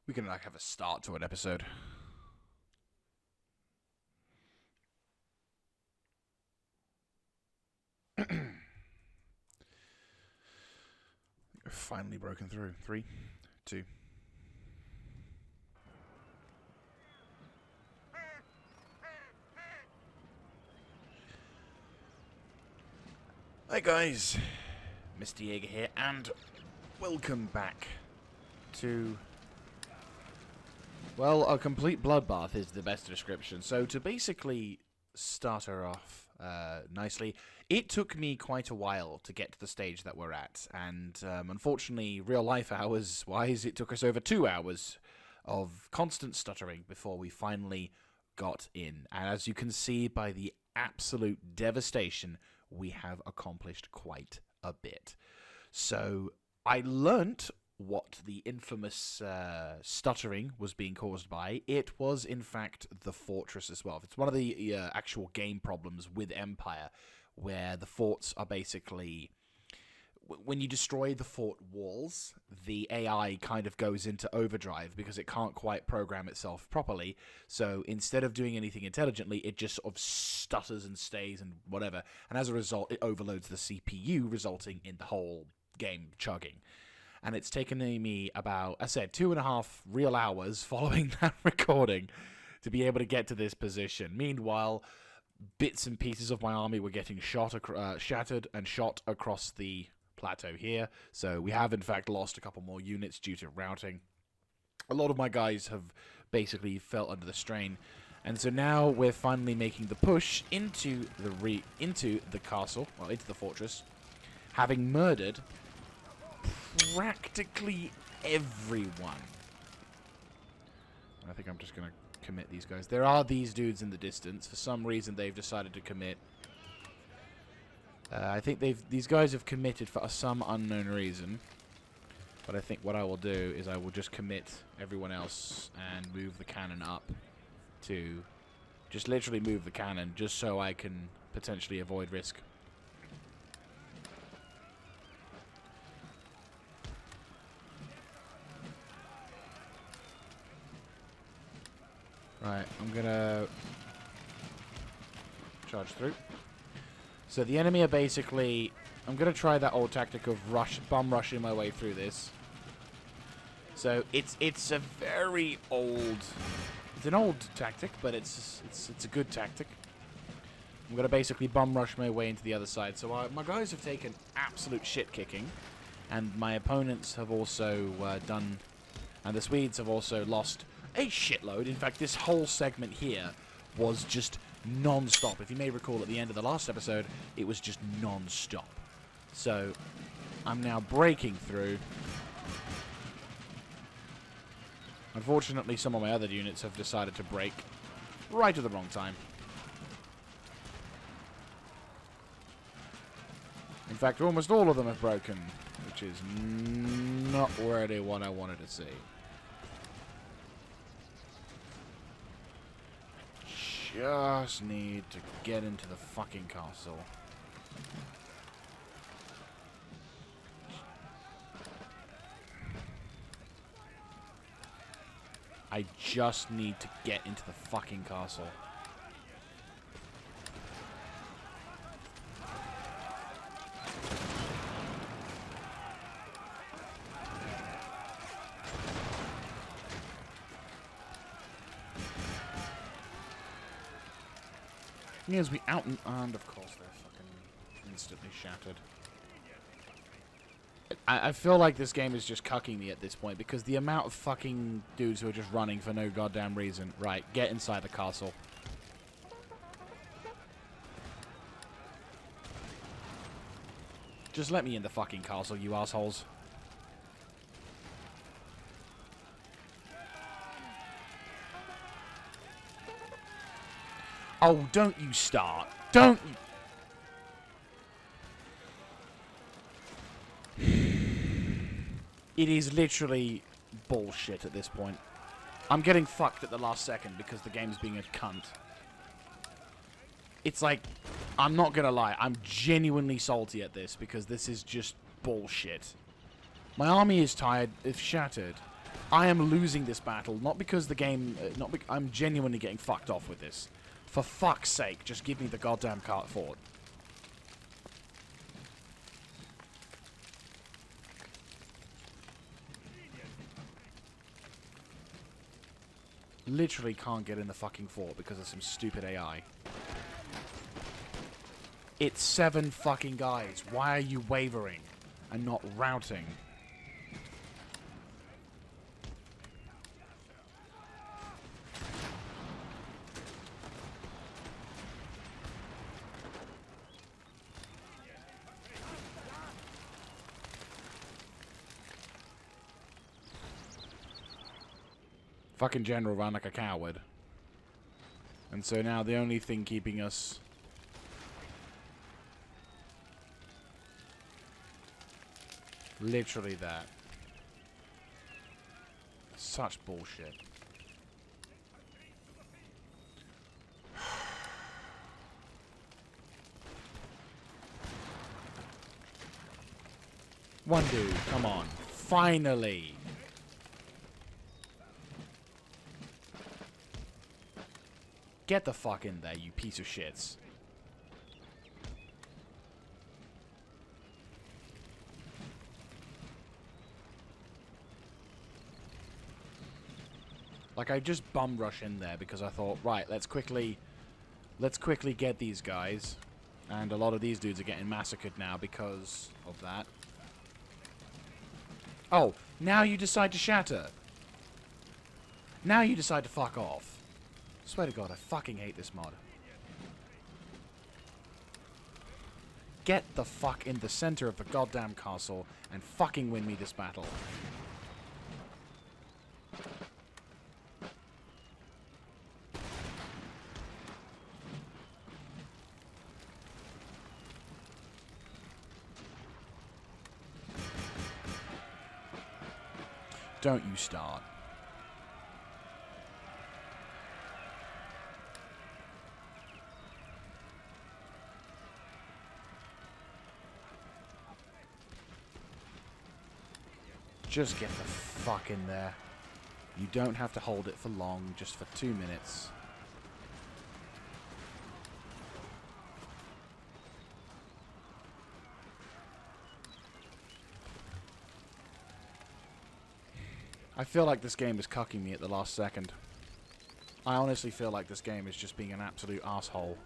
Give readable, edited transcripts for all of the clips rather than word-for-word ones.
We can like have a start to an episode. Finally broken through. 3, 2. Hi guys, Mr. Jaeger here, and welcome back to, well, a complete bloodbath is the best description. So to basically start her off nicely, it took me quite a while to get to the stage that we're at, and unfortunately, real life hours wise, it took us over 2 hours of constant stuttering before we finally got in. And as you can see by the absolute devastation, we have accomplished quite a bit. So I learnt what the infamous stuttering was being caused by. It was, in fact, the fortress as well. It's one of the actual game problems with Empire, where the forts are basically... When you destroy the fort walls, the AI kind of goes into overdrive because it can't quite program itself properly. So instead of doing anything intelligently, it just sort of stutters and stays and whatever. And as a result, it overloads the CPU, resulting in the whole game chugging. And it's taken me about, I said, 2.5 real hours following that recording to be able to get to this position. Meanwhile, bits and pieces of my army were getting shattered and shot across the plateau here, so we have in fact lost a couple more units due to routing. A lot of my guys have basically felt under the strain, and so now we're finally making the push into the castle, well, into the fortress, having murdered practically everyone. I think I'm just gonna commit these guys. There are these dudes in the distance. For some reason they've decided to commit. I think these guys have committed for some unknown reason. But I think what I will do is I will just commit everyone else and move the cannon up to... Just literally move the cannon just so I can potentially avoid risk. Right, I'm gonna charge through. So the enemy are basically... I'm going to try that old tactic of bum rushing my way through this. So it's a very old... It's an old tactic, but it's a good tactic. I'm going to basically bum rush my way into the other side. So my guys have taken absolute shit kicking. And my opponents have also done... And the Swedes have also lost a shitload. In fact, this whole segment here was just... non-stop. If you may recall at the end of the last episode, it was just non-stop. So, I'm now breaking through. Unfortunately, some of my other units have decided to break right at the wrong time. In fact, almost all of them have broken, which is not really what I wanted to see. Just need to get into the fucking castle. I just need to get into the fucking castle. As we out and of course they're fucking instantly shattered. I feel like this game is just cucking me at this point because the amount of fucking dudes who are just running for no goddamn reason. Right, get inside the castle. Just let me in the fucking castle, you assholes. Oh, don't you start. Don't you... It is literally bullshit at this point. I'm getting fucked at the last second because the game's being a cunt. It's like, I'm not gonna lie, I'm genuinely salty at this because this is just bullshit. My army is tired, it's shattered, I am losing this battle, not because the game... I'm genuinely getting fucked off with this. For fuck's sake, just give me the goddamn cart fort. Literally can't get in the fucking fort because of some stupid AI. It's 7 fucking guys. Why are you wavering and not routing? Fucking general ran like a coward. And so now the only thing keeping us... Literally that. Such bullshit. One dude, come on. Finally! Get the fuck in there, you piece of shits. Like, I just bum rush in there because I thought, right, let's quickly get these guys. And a lot of these dudes are getting massacred now because of that. Oh, now you decide to shatter. Now you decide to fuck off. Swear to God, I fucking hate this mod. Get the fuck in the center of the goddamn castle and fucking win me this battle. Don't you start. Just get the fuck in there. You don't have to hold it for long, just for 2 minutes. I feel like this game is cucking me at the last second. I honestly feel like this game is just being an absolute asshole.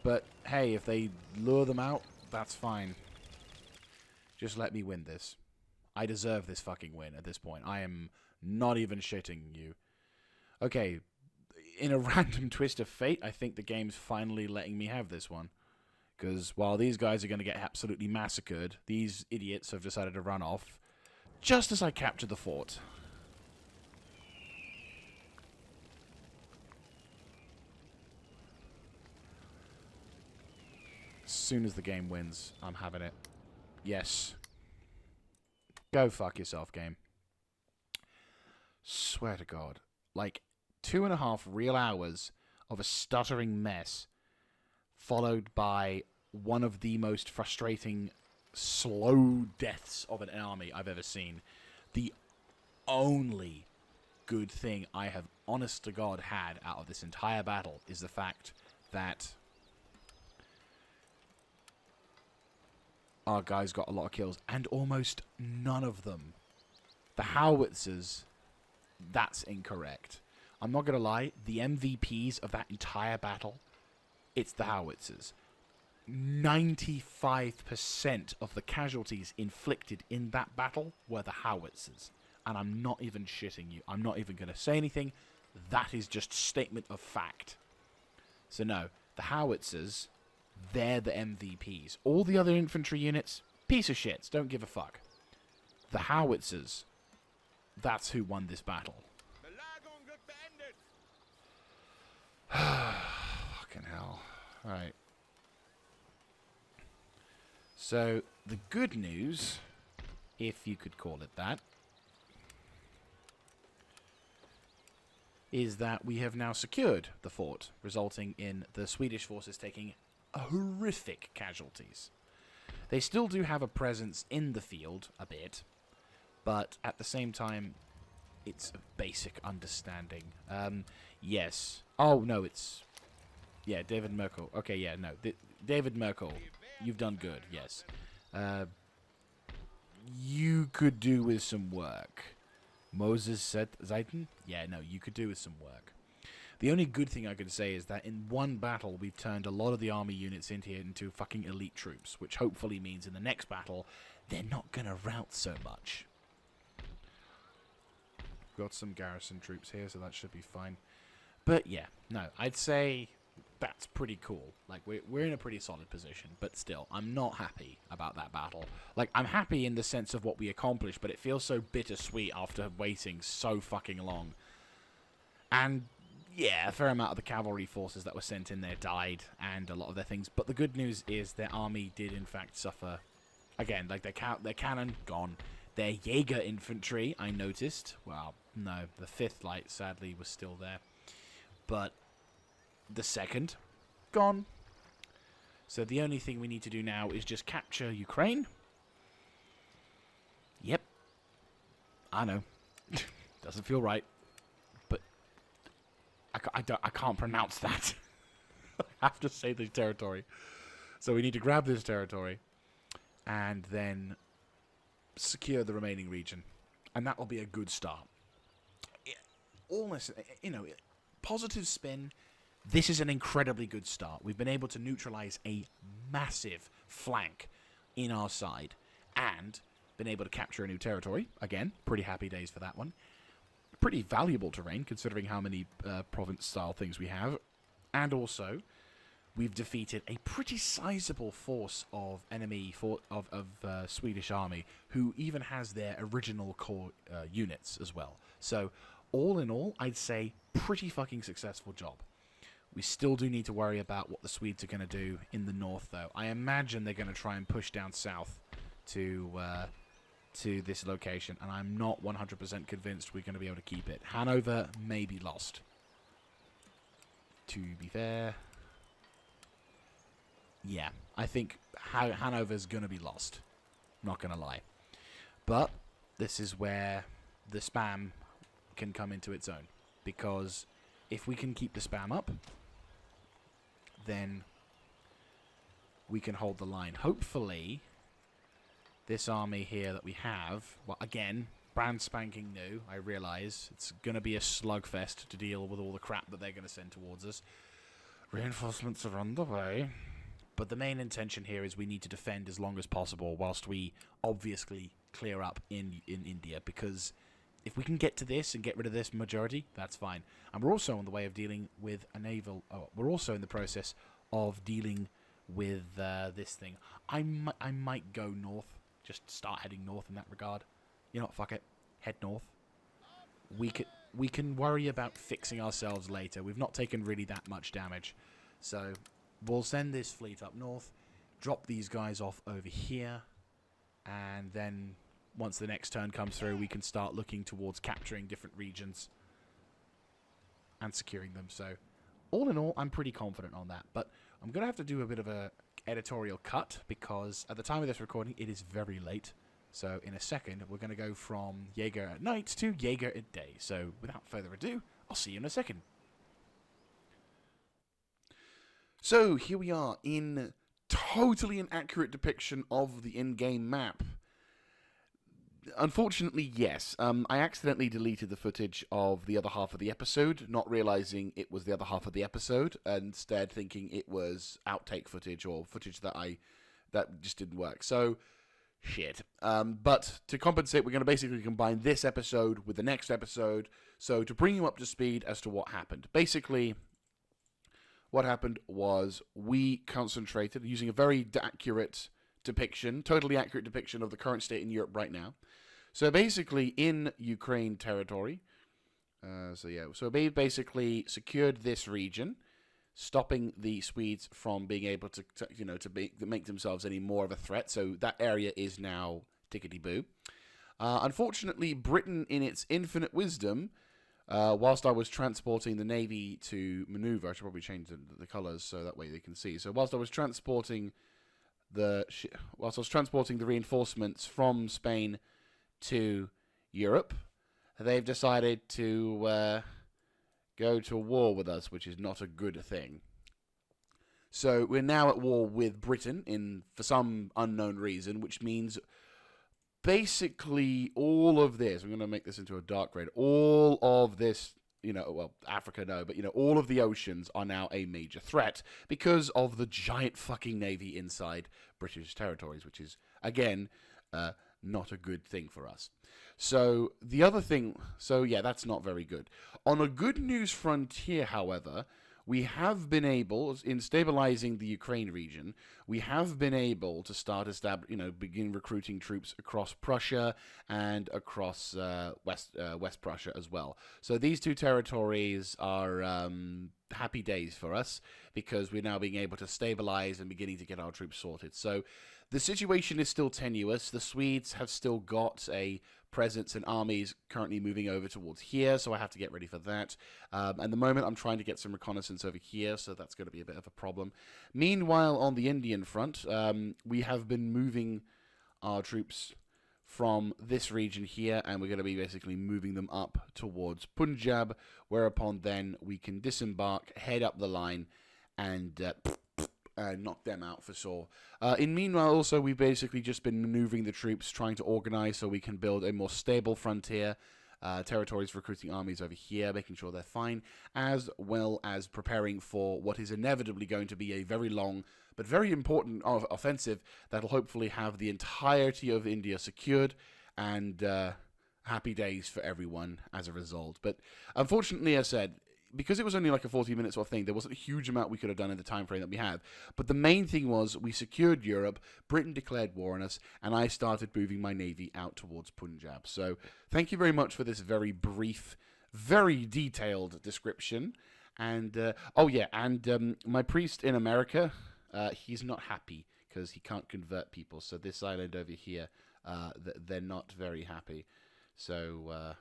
But hey, if they lure them out, that's fine. Just let me win this. I deserve this fucking win at this point. I am not even shitting you. Okay, in a random twist of fate, I think the game's finally letting me have this one. Because while these guys are going to get absolutely massacred, these idiots have decided to run off just as I capture the fort. As soon as the game wins, I'm having it. Yes. Go fuck yourself, game. Swear to God. Like, 2.5 real hours of a stuttering mess, followed by one of the most frustrating, slow deaths of an army I've ever seen. The only good thing I have, honest to God, had out of this entire battle is the fact that our guys got a lot of kills, and almost none of them. The howitzers, that's incorrect. I'm not going to lie, the MVPs of that entire battle, it's the howitzers. 95% of the casualties inflicted in that battle were the howitzers. And I'm not even shitting you. I'm not even going to say anything. That is just statement of fact. So no, the howitzers, they're the MVPs. All the other infantry units, piece of shits, don't give a fuck. The howitzers, that's who won this battle. Fucking hell. Alright. So, the good news, if you could call it that, is that we have now secured the fort, resulting in the Swedish forces taking horrific casualties. They still do have a presence in the field, a bit, but at the same time, it's a basic understanding. Yes. Oh, no, it's... Yeah, David Merkel. Okay, yeah, no. David Merkel, you've done good, yes. You could do with some work. Moses Zeiten? Yeah, no, you could do with some work. The only good thing I could say is that in one battle, we've turned a lot of the army units into fucking elite troops, which hopefully means in the next battle, they're not gonna rout so much. Got some garrison troops here, so that should be fine. But yeah, no, I'd say that's pretty cool. Like, we're in a pretty solid position, but still, I'm not happy about that battle. Like, I'm happy in the sense of what we accomplished, but it feels so bittersweet after waiting so fucking long. And yeah, a fair amount of the cavalry forces that were sent in there died, and a lot of their things. But the good news is their army did in fact suffer. Again, like their cannon, gone. Their Jaeger infantry, I noticed. Well, no, the 5th light, sadly, was still there. But the 2nd, gone. So the only thing we need to do now is just capture Ukraine. Yep. I know. Doesn't feel right. But I can't pronounce that. I have to say the territory. So we need to grab this territory and then secure the remaining region. And that will be a good start. Almost, you know, positive spin. This is an incredibly good start. We've been able to neutralize a massive flank in our side and been able to capture a new territory. Again, pretty happy days for that one. Pretty valuable terrain considering how many province-style things we have. And also, we've defeated a pretty sizable force of enemy Swedish army who even has their original core units as well. So, all in all, I'd say pretty fucking successful job. We still do need to worry about what the Swedes are going to do in the north, though. I imagine they're going to try and push down south to this location, and I'm not 100% convinced we're going to be able to keep it. Hanover may be lost. To be fair, yeah, I think Hanover's going to be lost. Not going to lie. But this is where the spam can come into its own, because if we can keep the spam up, then we can hold the line. Hopefully, this army here that we have, well, again, brand spanking new, I realise. It's going to be a slugfest to deal with all the crap that they're going to send towards us. Reinforcements are on the way. But the main intention here is we need to defend as long as possible whilst we obviously clear up in India, because if we can get to this and get rid of this majority, that's fine. And we're also on the way of dealing with a naval... we're also in the process of dealing with this thing. I might go north. Just start heading north in that regard. You know what, fuck it. Head north. We can worry about fixing ourselves later. We've not taken really that much damage. So we'll send this fleet up north, drop these guys off over here, and then once the next turn comes through, we can start looking towards capturing different regions and securing them. So all in all, I'm pretty confident on that. But I'm going to have to do a bit of a editorial cut, because at the time of this recording, it is very late. So in a second, we're going to go from Jaeger at night to Jaeger at day. So without further ado, I'll see you in a second. So here we are in totally an accurate depiction of the in-game map. Unfortunately, yes. I accidentally deleted the footage of the other half of the episode, not realizing it was the other half of the episode, instead thinking it was outtake footage or footage that just didn't work. So, shit. But to compensate, we're going to basically combine this episode with the next episode. So to bring you up to speed as to what happened. Basically, what happened was we concentrated using a very accurate depiction, totally accurate depiction of the current state in Europe right now. So basically, in Ukraine territory, so we basically secured this region, stopping the Swedes from being able to make themselves any more of a threat. So that area is now tickety-boo. Unfortunately, Britain, in its infinite wisdom, whilst I was transporting the Navy to maneuver, I should probably change the colours so that way they can see. So whilst I was transporting the reinforcements from Spain to Europe, they've decided to go to war with us, which is not a good thing. So we're now at war with Britain for some unknown reason, which means basically all of this, I'm going to make this into a dark grade, all of this, well, Africa, no, but, all of the oceans are now a major threat because of the giant fucking navy inside British territories, which is, again, not a good thing for us. So the other thing, yeah, that's not very good. On a good news frontier, however, we have been able, in stabilizing the Ukraine region, we have been able to start begin recruiting troops across Prussia and across West Prussia as well. So these two territories are happy days for us because we're now being able to stabilize and beginning to get our troops sorted. So the situation is still tenuous. The Swedes have still got a presence and armies currently moving over towards here, so I have to get ready for that. At the moment, I'm trying to get some reconnaissance over here, so that's going to be a bit of a problem. Meanwhile, on the Indian front, we have been moving our troops from this region here, and we're going to be basically moving them up towards Punjab, whereupon then we can disembark, head up the line, and knock them out for sure. In meanwhile, also, we've basically just been maneuvering the troops, trying to organize so we can build a more stable frontier, territories, recruiting armies over here, making sure they're fine, as well as preparing for what is inevitably going to be a very long but very important offensive that'll hopefully have the entirety of India secured, and happy days for everyone as a result. But unfortunately, as I said, because it was only like a 40-minute sort of thing, there wasn't a huge amount we could have done in the time frame that we have. But the main thing was we secured Europe, Britain declared war on us, and I started moving my navy out towards Punjab. So thank you very much for this very brief, very detailed description. And, my priest in America, he's not happy because he can't convert people. So this island over here, they're not very happy. So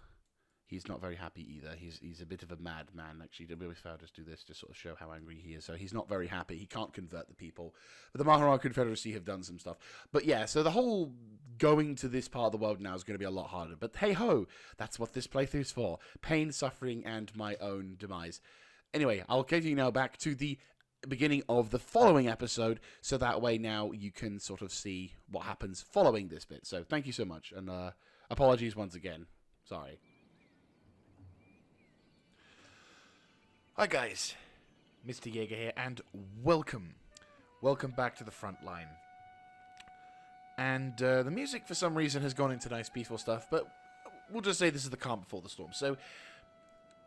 he's not very happy either. He's a bit of a madman, actually. If I just do this to sort of show how angry he is. So he's not very happy. He can't convert the people. But the Mahara Confederacy have done some stuff. But yeah, so the whole going to this part of the world now is going to be a lot harder. But hey-ho, that's what this playthrough's for. Pain, suffering, and my own demise. Anyway, I'll get you now back to the beginning of the following episode, so that way now you can sort of see what happens following this bit. So thank you so much, and apologies once again. Sorry. Hi guys, Mr. Jaeger here, and welcome back to the front line. And the music for some reason has gone into nice peaceful stuff, but we'll just say this is the calm before the storm. So,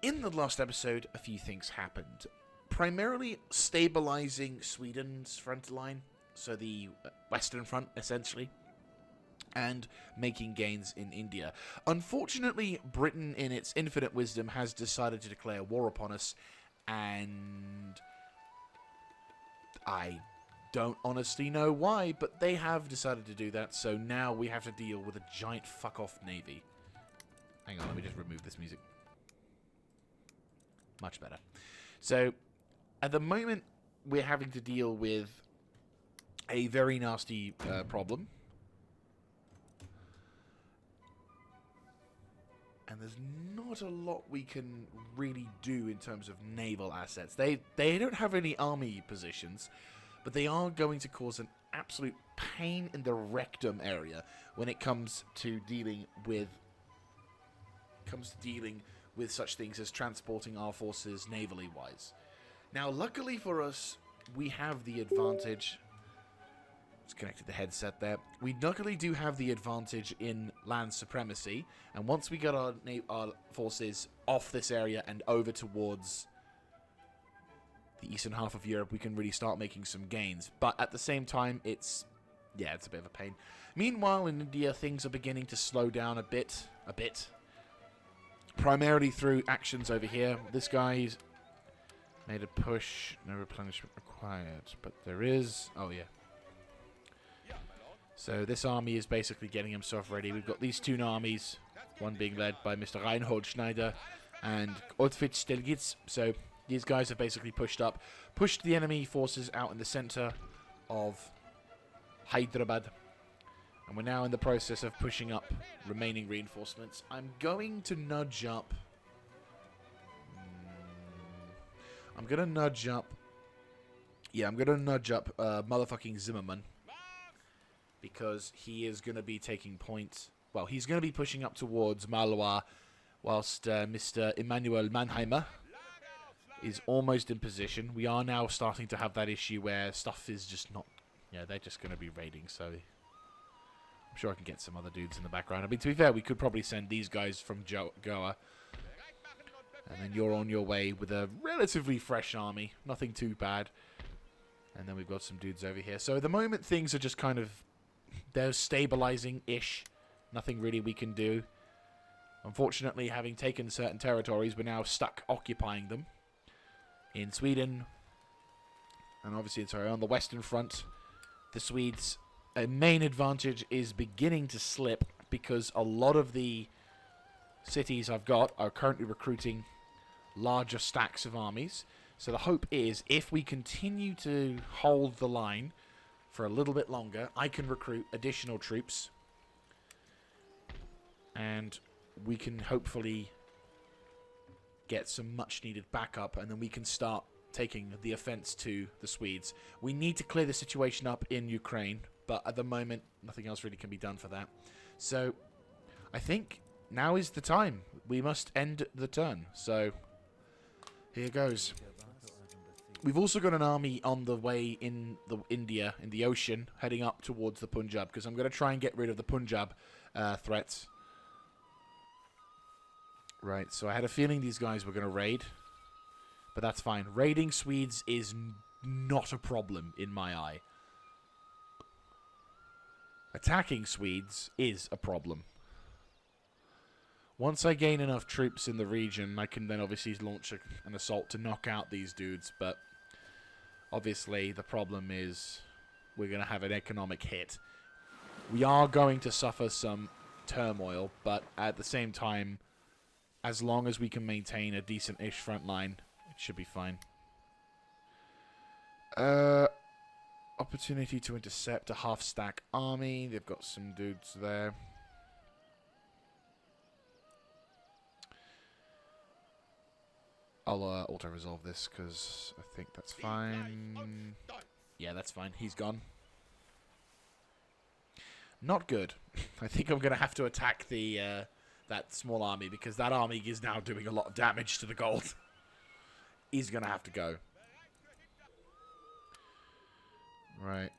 in the last episode, a few things happened. Primarily stabilizing Sweden's front line, so the western front, essentially, and making gains in India. Unfortunately, Britain, in its infinite wisdom, has decided to declare war upon us, and I don't honestly know why, but they have decided to do that, so now we have to deal with a giant fuck-off navy. Hang on, let me just remove this music. Much better. So, at the moment, we're having to deal with a very nasty problem. And there's not a lot we can really do in terms of naval assets. They don't have any army positions, but they are going to cause an absolute pain in the rectum area when it comes to dealing with such things as transporting our forces navally wise. Now, luckily for us, we have the advantage. Just connected the headset there. We luckily do have the advantage in land supremacy, and once we get our forces off this area and over towards the eastern half of Europe, we can really start making some gains. But at the same time, it's a bit of a pain. Meanwhile, in India, things are beginning to slow down a bit. Primarily through actions over here. This guy's made a push. No replenishment required, but there is. Oh yeah. So this army is basically getting himself ready. We've got these two armies, one being led by Mr. Reinhold Schneider and Otfit Stelgitz. So these guys have basically pushed the enemy forces out in the center of Hyderabad. And we're now in the process of pushing up remaining reinforcements. I'm going to nudge up... I'm going to nudge up... Yeah, I'm going to nudge up motherfucking Zimmerman. Because he is going to be taking point... Well, he's going to be pushing up towards Malois, whilst Mr. Emmanuel Mannheimer is almost in position. We are now starting to have that issue where stuff is just not... Yeah, they're just going to be raiding, so... I'm sure I can get some other dudes in the background. I mean, to be fair, we could probably send these guys from Goa. And then you're on your way with a relatively fresh army. Nothing too bad. And then we've got some dudes over here. So at the moment, things are just kind of... They're stabilizing-ish. Nothing really we can do. Unfortunately, having taken certain territories, we're now stuck occupying them. In Sweden. And obviously, sorry, on the Western Front, the Swedes... A main advantage is beginning to slip because a lot of the cities I've got are currently recruiting larger stacks of armies. So the hope is if we continue to hold the line for a little bit longer, I can recruit additional troops and we can hopefully get some much needed backup and then we can start taking the offense to the Swedes. We need to clear the situation up in Ukraine. But at the moment, nothing else really can be done for that. So, I think now is the time. We must end the turn. So, here goes. We've also got an army on the way in the India, in the ocean, heading up towards the Punjab. Because I'm going to try and get rid of the Punjab threats. Right, so I had a feeling these guys were going to raid. But that's fine. Raiding Swedes is not a problem in my eye. Attacking Swedes is a problem. Once I gain enough troops in the region, I can then obviously launch an assault to knock out these dudes, but obviously the problem is we're going to have an economic hit. We are going to suffer some turmoil, but at the same time, as long as we can maintain a decent-ish front line, it should be fine. Opportunity to intercept a half-stack army. They've got some dudes there. I'll auto-resolve this because I think that's fine. Yeah, that's fine. He's gone. Not good. I think I'm going to have to attack the that small army because that army is now doing a lot of damage to the gold. He's going to have to go. Right.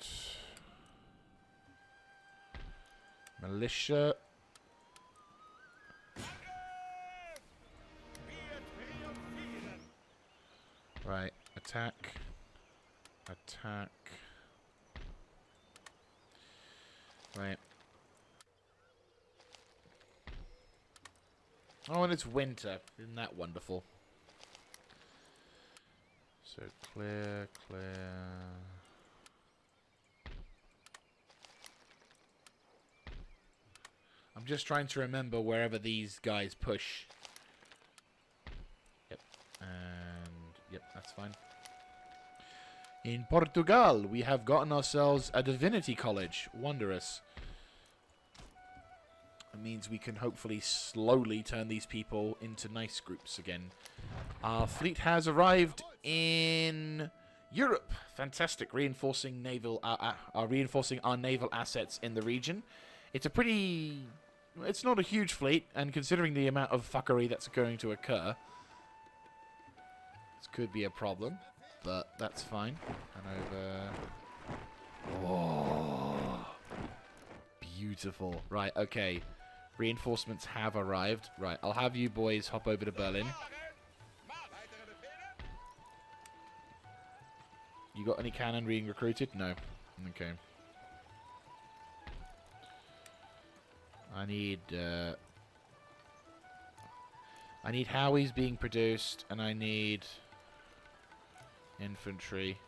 Militia. Right. Attack. Attack. Right. Oh, and it's winter. Isn't that wonderful? So clear, clear. I'm just trying to remember wherever these guys push. Yep. And, yep, that's fine. In Portugal, we have gotten ourselves a divinity college. Wondrous. It means we can hopefully slowly turn these people into nice groups again. Our fleet has arrived in Europe. Fantastic. Reinforcing reinforcing our naval assets in the region. It's a pretty... It's not a huge fleet, and considering the amount of fuckery that's going to occur, this could be a problem, but that's fine. And over... Oh, beautiful. Right, okay. Reinforcements have arrived. Right, I'll have you boys hop over to Berlin. You got any cannon being recruited? No. Okay. I need Howies being produced, and I need infantry.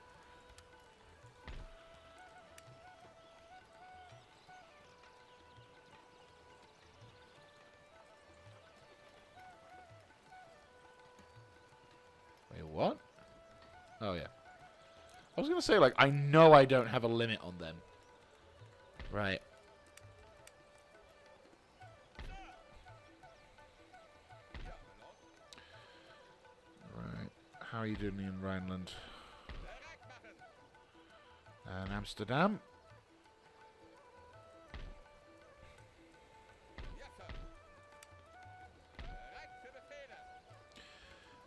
Wait, what? Oh, yeah. I was going to say, like, I know I don't have a limit on them. Right. How are you doing in Rhineland? And Amsterdam.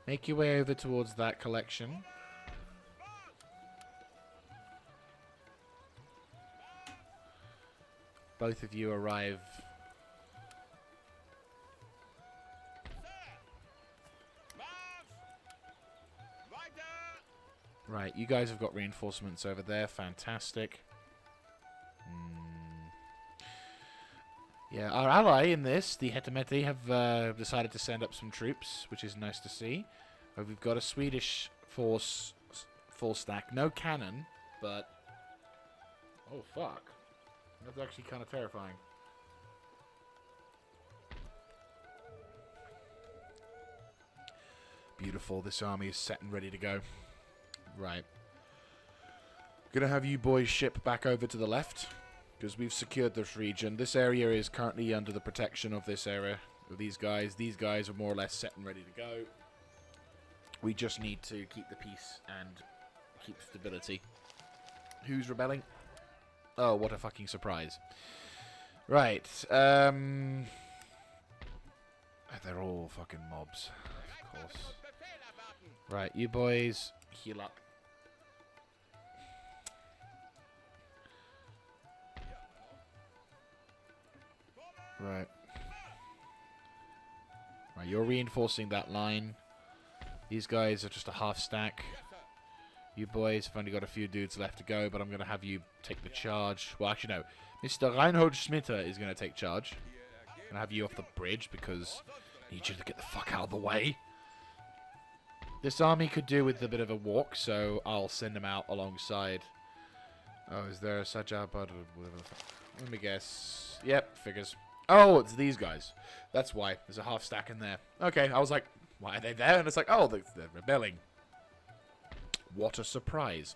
Make your way over towards that collection. Both of you arrive. Right, you guys have got reinforcements over there. Fantastic. Yeah, our ally in this, the Hetameti, have decided to send up some troops, which is nice to see. We've got a Swedish force, full stack. No cannon, but... Oh, fuck. That's actually kind of terrifying. Beautiful. This army is set and ready to go. Right. Gonna have you boys ship back over to the left, because we've secured this region. This area is currently under the protection of this area. Of these guys. These guys are more or less set and ready to go. We just need to keep the peace and keep stability. Who's rebelling? Oh, what a fucking surprise. Right. They're all fucking mobs. Of course. Right, you boys, heal up. Right. Right, you're reinforcing that line. These guys are just a half stack. You boys have only got a few dudes left to go, but I'm going to have you take the charge. Well, actually, no. Mr. Reinhold Schmitter is going to take charge. I'm going to have you off the bridge because I need you to get the fuck out of the way. This army could do with a bit of a walk, so I'll send them out alongside. Oh, is there a Sajab? Let me guess. Yep, figures. Oh, it's these guys. That's why. There's a half stack in there. Okay, I was like, why are they there? And it's like, oh, they're rebelling. What a surprise.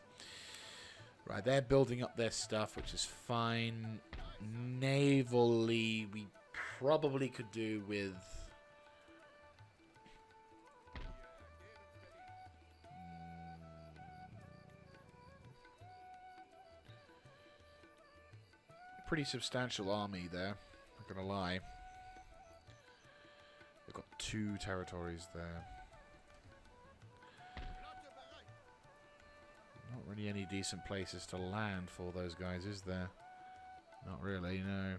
Right, they're building up their stuff, which is fine. Navally, we probably could do with... pretty substantial army there, not gonna lie. They've got 2 territories there. Not really any decent places to land for those guys, is there? Not really, no.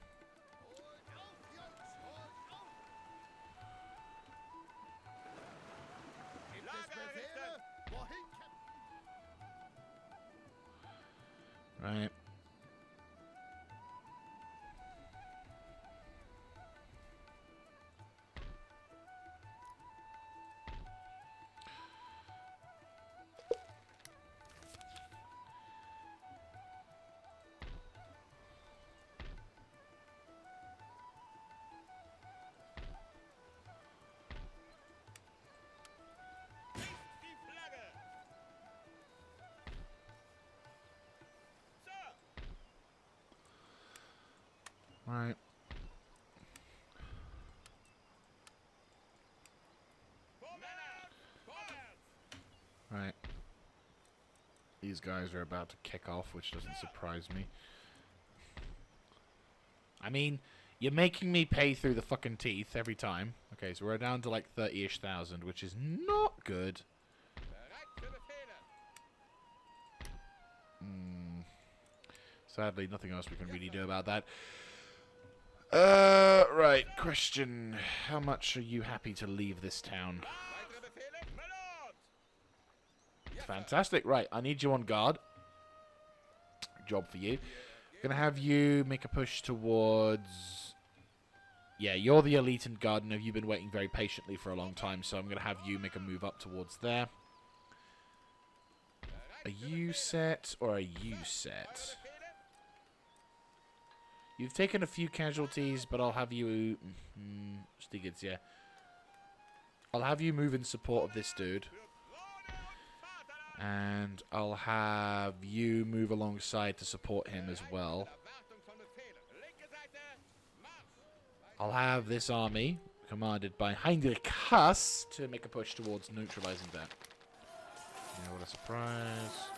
Right. Right. Right. These guys are about to kick off, which doesn't surprise me. I mean, you're making me pay through the fucking teeth every time. Okay, so we're down to like 30-ish thousand, which is not good. Sadly, nothing else we can really do about that. Right, question. How much are you happy to leave this town? Fantastic. Right, I need you on guard. Job for you. Gonna have you make a push towards... Yeah, you're the elite and gardener. You've been waiting very patiently for a long time, so I'm gonna have you make a move up towards there. Are you set or are you set? You've taken a few casualties, but I'll have you... Stiggins, yeah. I'll have you move in support of this dude. And I'll have you move alongside to support him as well. I'll have this army, commanded by Heinrich Haas, to make a push towards neutralizing that. Yeah, what a surprise.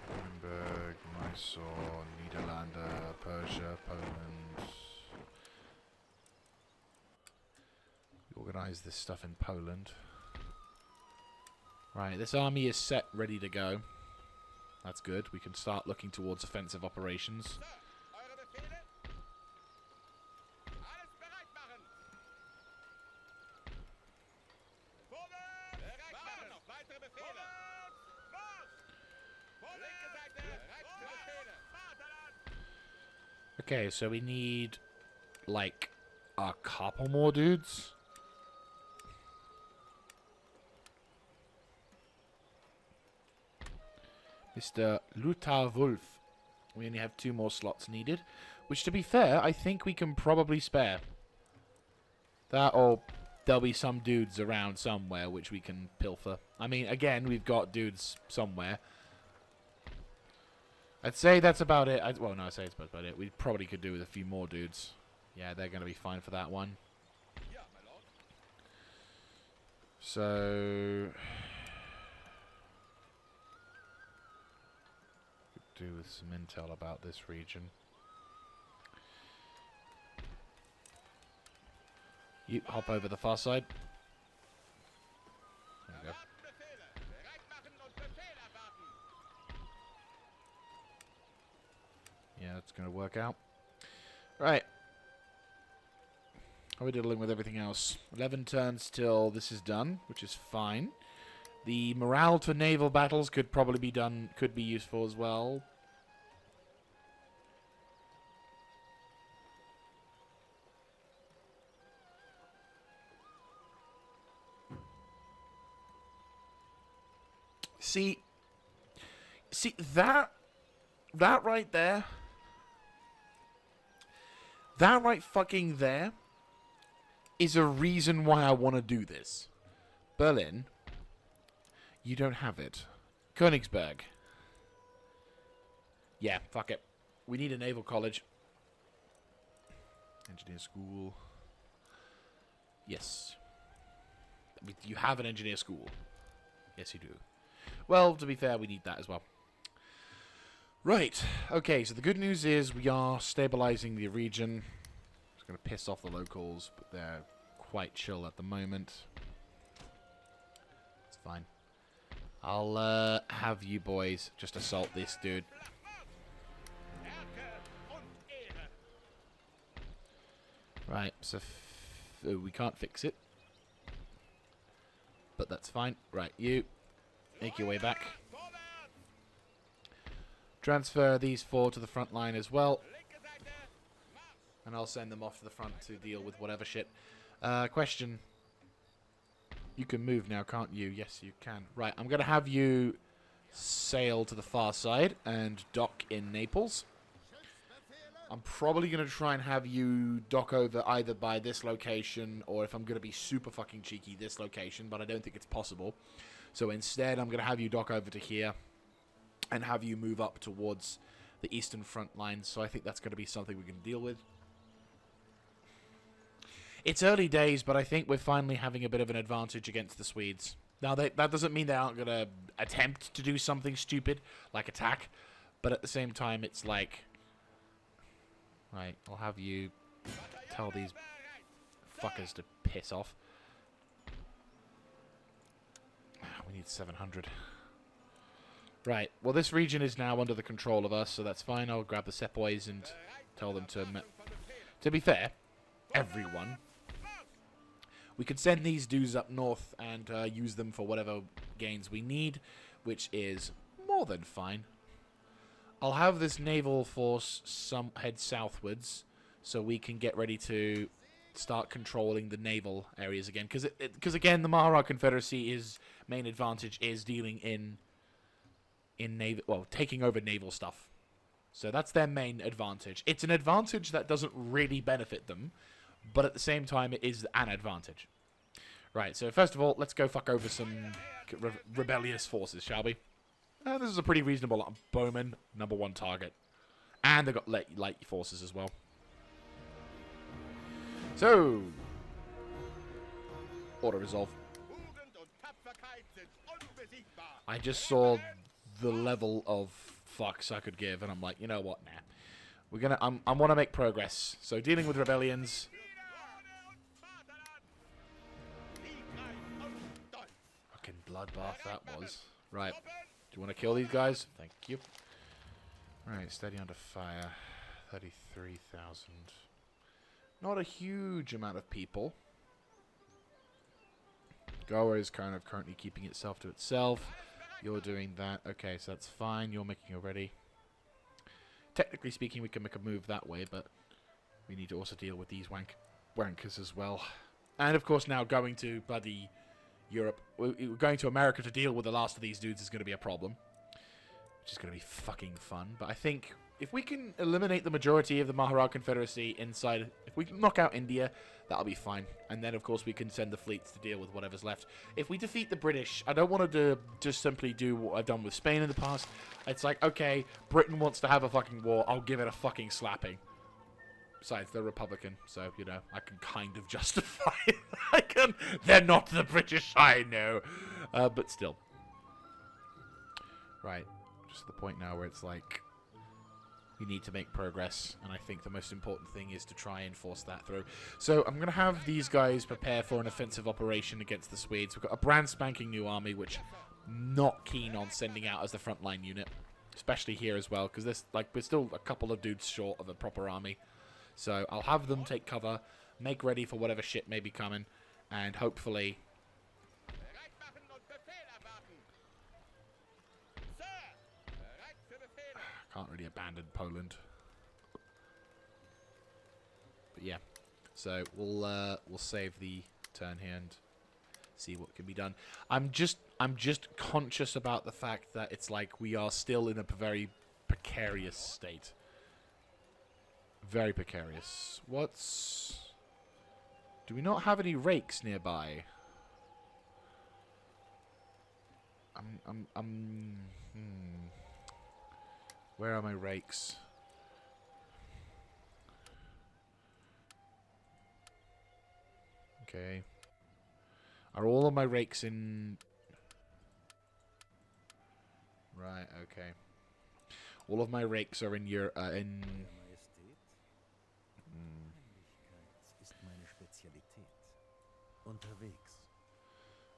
Nuremberg, Mysore, Niederlande, Persia, Poland. We organise this stuff in Poland. Right, this army is set, ready to go. That's good. We can start looking towards offensive operations. Okay, so we need, like, a couple more dudes. Mr. Lothar Wolf. We only have 2 more slots needed. Which, to be fair, I think we can probably spare. That, or there'll be some dudes around somewhere which we can pilfer. I mean, again, we've got dudes somewhere. I'd say that's about it. Well, no, I'd say it's about it. We probably could do with a few more dudes. Yeah, they're going to be fine for that one. So... could do with some intel about this region. You hop over the far side. There we go. Yeah, it's going to work out. Right. How are we dealing with everything else? 11 turns till this is done, which is fine. The morale to naval battles could probably be done, could be useful as well. See that right there, that right fucking there is a reason why I want to do this. Berlin, you don't have it. Königsberg. Yeah, fuck it. We need a naval college. Engineer school. Yes. I mean, you have an engineer school. Yes, you do. Well, to be fair, we need that as well. Right. Okay, so the good news is we are stabilizing the region. It's going to piss off the locals, but they're quite chill at the moment. It's fine. I'll have you boys just assault this dude. Right, so we can't fix it. But that's fine. Right, you make your way back. Transfer these 4 to the front line as well. And I'll send them off to the front to deal with whatever shit. Question. You can move now, can't you? Yes, you can. Right, I'm going to have you sail to the far side and dock in Naples. I'm probably going to try and have you dock over either by this location or, if I'm going to be super fucking cheeky, this location, but I don't think it's possible. So instead, I'm going to have you dock over to here and have you move up towards the eastern front lines. So I think that's going to be something we can deal with. It's early days, but I think we're finally having a bit of an advantage against the Swedes. Now, that doesn't mean they aren't going to attempt to do something stupid, like attack. But at the same time, it's like... Right, I'll have you tell these fuckers to piss off. We need 700. Right, well, this region is now under the control of us, so that's fine. I'll grab the sepoys and tell them to... To be fair, everyone... We could send these dudes up north and use them for whatever gains we need, which is more than fine. I'll have this naval force head southwards so we can get ready to start controlling the naval areas again. Because again, the Mahara Confederacy's main advantage is dealing in naval, well, taking over naval stuff. So that's their main advantage. It's an advantage that doesn't really benefit them, but at the same time, it is an advantage. Right, so first of all, let's go fuck over some rebellious forces, shall we? This is a pretty reasonable bowman, #1 target. And they've got light forces as well. So, Auto-resolve. I just saw the level of fucks I could give, and I'm like, you know what, nah. We're gonna, I want to make progress. So dealing with rebellions. Fucking bloodbath that was. Right. Do you want to kill these guys? Thank you. Right, steady under fire. 33,000. Not a huge amount of people. Goa is kind of currently keeping itself to itself. You're doing that. Okay, so that's fine. You're making your ready. Technically speaking, we can make a move that way, but we need to also deal with these wankers as well. And of course, now going to bloody Europe, we're going to America to deal with the last of these dudes is going to be a problem, which is going to be fucking fun. But I think if we can eliminate the majority of the Mahara Confederacy inside, if we can knock out India, that'll be fine. And then, of course, we can send the fleets to deal with whatever's left. If we defeat the British, I don't want to just simply do what I've done with Spain in the past. It's like, okay, Britain wants to have a fucking war, I'll give it a fucking slapping. Besides, they're Republican, so, you know, I can kind of justify it. They're not the British, I know. But still. Right. Just the point now where it's like, we need to make progress, and I think the most important thing is to try and force that through. So I'm going to have these guys prepare for an offensive operation against the Swedes. We've got a brand spanking new army, which I'm not keen on sending out as the frontline unit, especially here as well, because this, like, we're still a couple of dudes short of a proper army. So I'll have them take cover, make ready for whatever shit may be coming, and hopefully can't really abandon Poland. But yeah. So we'll save the turn here and see what can be done. I'm just conscious about the fact that it's like we are still in a very precarious state. Very precarious. Do we not have any rakes nearby? Where are my rakes? Okay. Are all of my rakes in... Right, okay. All of my rakes are in your...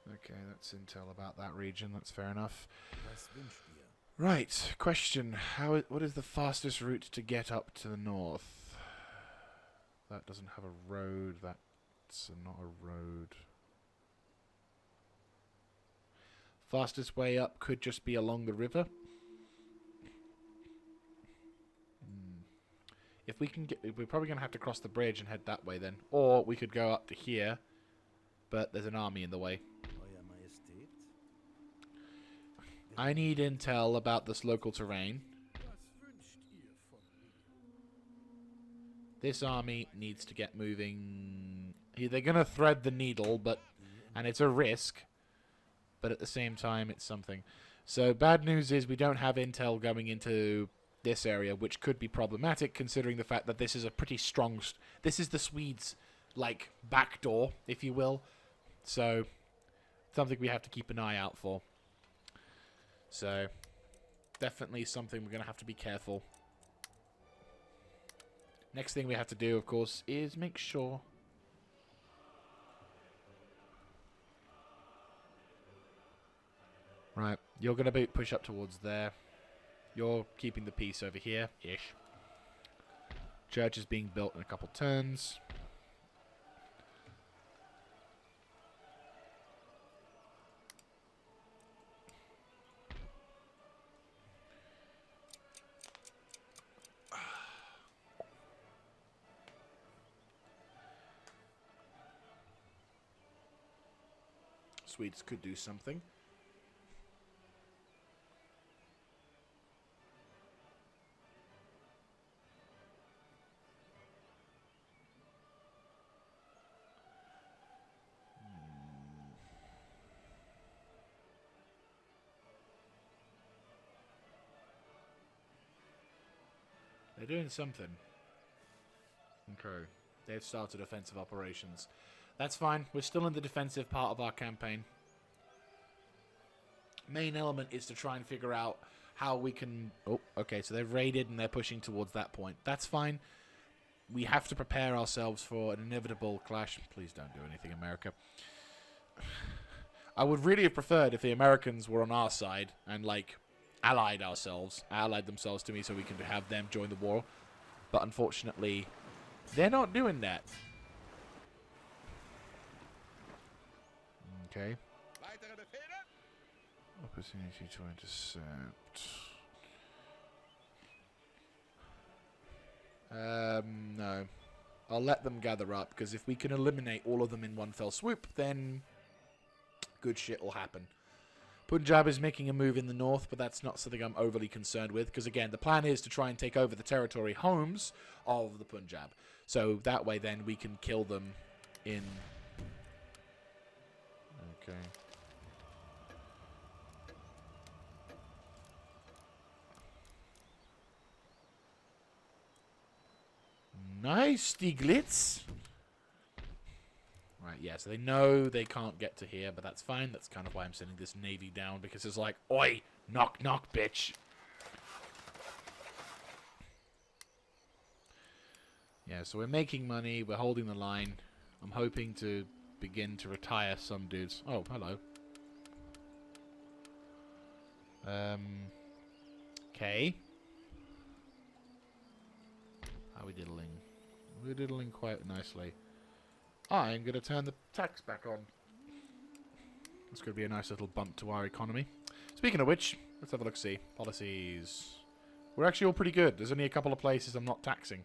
Okay, that's intel about that region. That's fair enough. Right, question. What is the fastest route to get up to the north? That doesn't have a road. That's not a road. Fastest way up could just be along the river. If we can get... We're probably going to have to cross the bridge and head that way then. Or we could go up to here. But there's an army in the way. I need intel about this local terrain. This army needs to get moving. They're going to thread the needle, and it's a risk. But at the same time, it's something. So bad news is we don't have intel going into this area, which could be problematic considering the fact that this is a pretty strong... This is the Swedes, like, back door, if you will. So, something we have to keep an eye out for. So, definitely something we're going to have to be careful. Next thing we have to do, of course, is make sure... Right, you're going to push up towards there. You're keeping the peace over here-ish. Church is being built in a couple turns. Swedes could do something. They're doing something. Okay. They've started offensive operations. That's fine. We're still in the defensive part of our campaign. Main element is to try and figure out how we can... Oh, okay, so they've raided and they're pushing towards that point. That's fine. We have to prepare ourselves for an inevitable clash. Please don't do anything, America. I would really have preferred if the Americans were on our side and, like, allied themselves to me so we can have them join the war. But unfortunately, they're not doing that. Okay. Opportunity to intercept. No. I'll let them gather up, because if we can eliminate all of them in one fell swoop, then good shit will happen. Punjab is making a move in the north, but that's not something I'm overly concerned with, because again, the plan is to try and take over the territory homes of the Punjab. So that way then we can kill them in... Okay. Nice, Stieglitz. Right, yeah, so they know they can't get to here, but that's fine. That's kind of why I'm sending this navy down, because it's like, oi, knock, knock, bitch. Yeah, so we're making money. We're holding the line. I'm hoping to begin to retire some dudes. Oh, hello. Okay. How are we diddling? We're diddling quite nicely. I'm going to turn the tax back on. It's going to be a nice little bump to our economy. Speaking of which, let's have a look-see. Policies. We're actually all pretty good. There's only a couple of places I'm not taxing.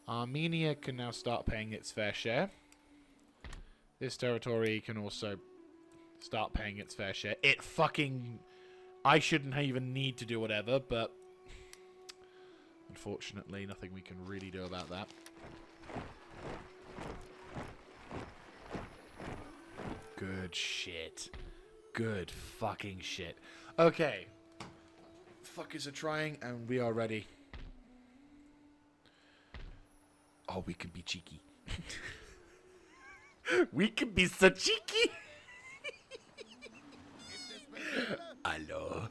Armenia can now start paying its fair share. This territory can also start paying its fair share. It fucking... I shouldn't even need to do whatever, but... Unfortunately, nothing we can really do about that. Good shit. Good fucking shit. Okay. Fuckers are trying, and we are ready. Oh, we can be cheeky. We can be so cheeky. Hello.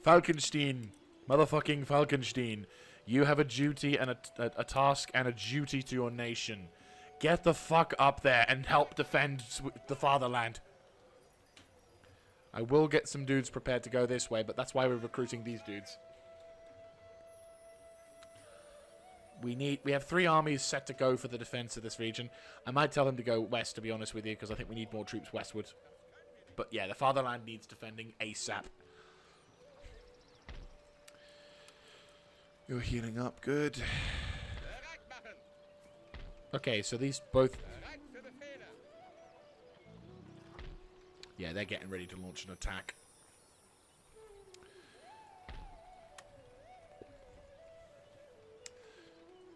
Falkenstein. Motherfucking Falkenstein. You have a duty and a task and a duty to your nation. Get the fuck up there and help defend the fatherland. I will get some dudes prepared to go this way, but that's why we're recruiting these dudes. We have 3 armies set to go for the defense of this region. I might tell them to go west, to be honest with you, because I think we need more troops westward. But yeah, the fatherland needs defending ASAP. You're healing up, good. Okay, so these both... Yeah, they're getting ready to launch an attack.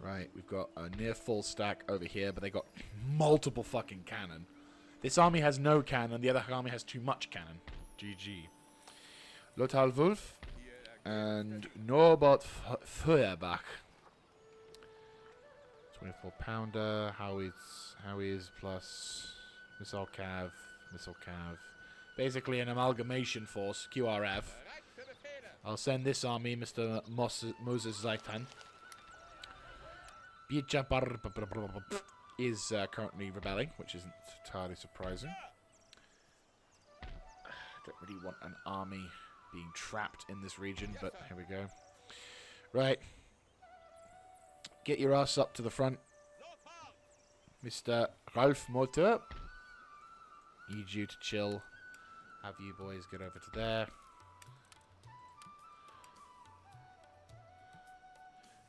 Right, we've got a near full stack over here, but they got multiple fucking cannon. This army has no cannon, the other army has too much cannon. GG. Lothal Wolf and Norbert Feuerbach. 24 pounder, Howies plus missile cav. Basically an amalgamation force, QRF. I'll send this army, Mr. Moses Zaitan. Is currently rebelling, which isn't entirely surprising. Don't really want an army being trapped in this region, but here we go. Right. Get your ass up to the front. Mr. Ralph Motor. Need you to chill. Have you boys get over to there.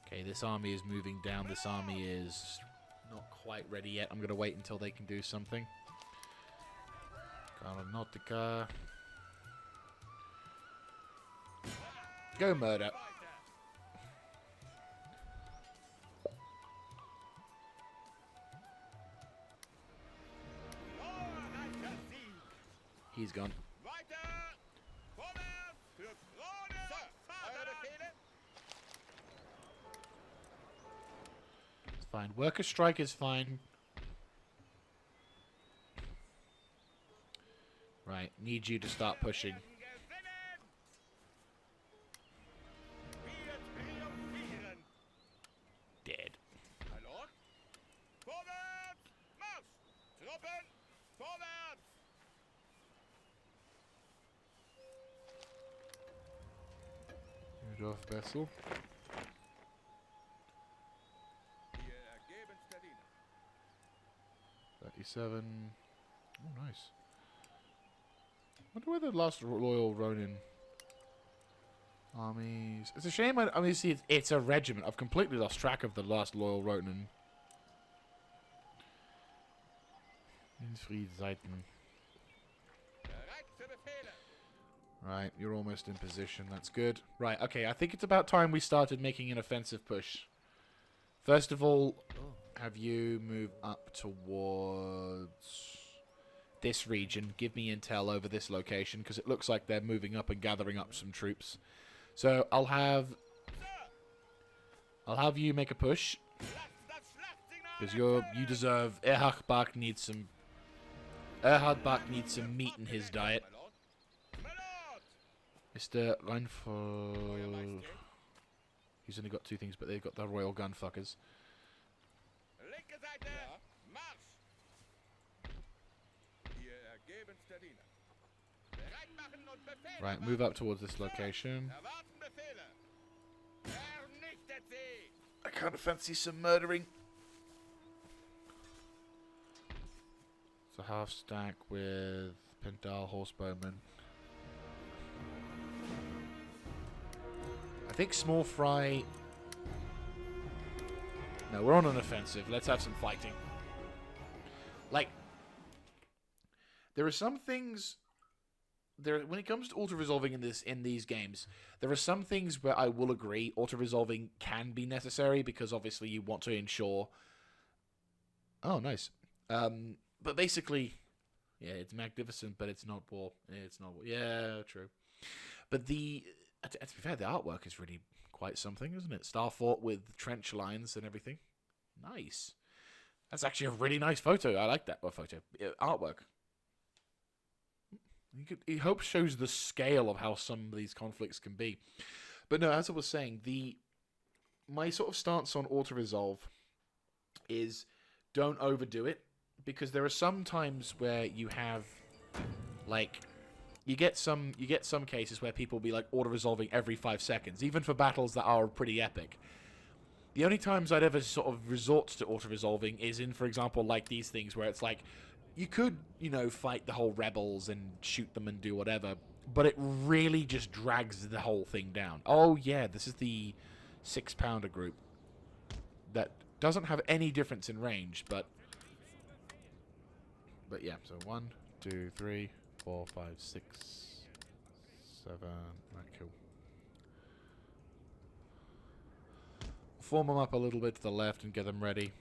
Okay, this army is moving down. This army is not quite ready yet. I'm going to wait until they can do something. Nautica. Go murder. He's gone. fine. Worker strike is fine. Right, need you to start pushing. Dead. Off vessel. 37. Oh, nice. Wonder where the last Royal Ronin armies. It's a shame. I mean, see, it's a regiment. I've completely lost track of the last Loyal Ronin. Friedseiten. Right, you're almost in position. That's good. Right, okay. I think it's about time we started making an offensive push. First of all, have you move up towards this region. Give me intel over this location, because it looks like they're moving up and gathering up some troops. So I'll have you make a push, because you deserve. Erhard Bach needs some meat in his diet. Mr. Reinfeld. He's only got 2 things, but they've got the royal gunfuckers. Right, move up towards this location. I kind of fancy some murdering. It's a half stack with Pendal Horsebowmen. I think small fry. No, we're on an offensive. Let's have some fighting. Like, there are some things. When it comes to auto-resolving in these games, there are some things where I will agree auto-resolving can be necessary, because obviously you want to ensure. Oh, nice. But basically, yeah, it's magnificent, but it's not war. It's not war. Yeah, true. But to be fair, the artwork is really quite something, isn't it? Star Fort with trench lines and everything. Nice. That's actually a really nice photo. I like that photo. Artwork. It hopes shows the scale of how some of these conflicts can be. But no, as I was saying, my sort of stance on auto-resolve is don't overdo it, because there are some times where you have, like, you get some cases where people will be like auto-resolving every 5 seconds, even for battles that are pretty epic. The only times I'd ever sort of resort to auto-resolving is in, for example, like these things where it's like, you could, fight the whole rebels and shoot them and do whatever, but it really just drags the whole thing down. Oh yeah, this is the 6-pounder group that doesn't have any difference in range, but yeah. So 1, 2, 3, 4, 5, 6, 7. Right, cool. Form them up a little bit to the left and get them ready.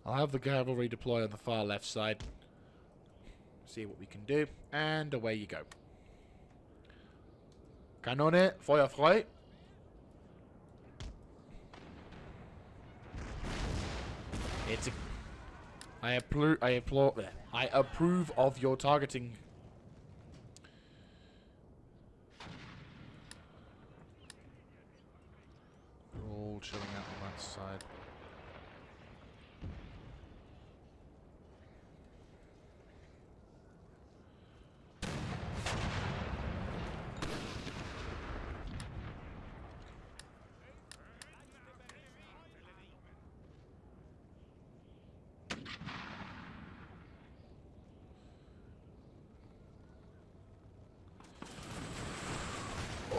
I'll have the cavalry deploy on the far left side. See what we can do. And away you go. Kanone, Feuer frei. I approve of your targeting. We're all chilling out on that side.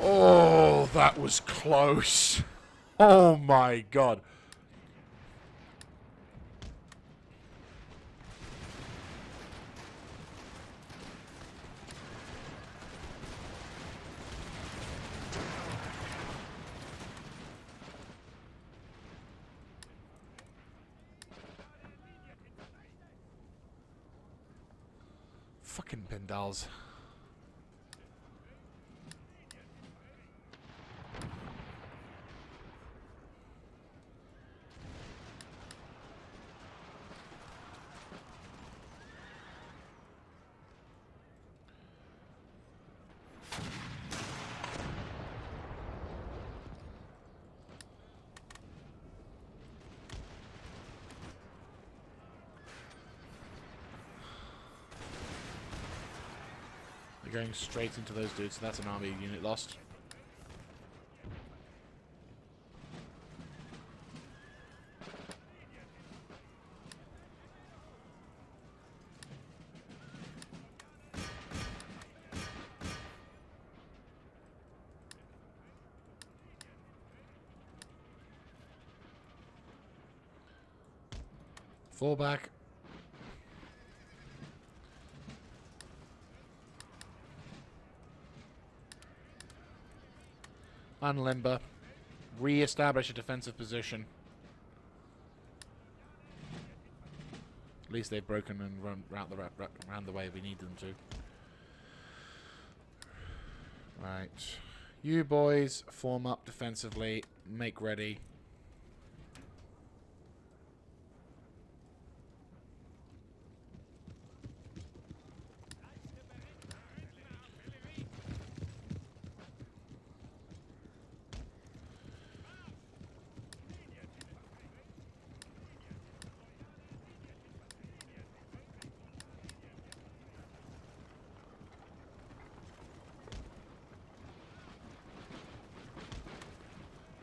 Oh, that was close. Oh my god. Fucking Pendals. Going straight into those dudes, so that's an army unit lost. Fall back. Unlimber. Re-establish a defensive position. At least they've broken and run round the way we need them to. Right. You boys form up defensively. Make ready.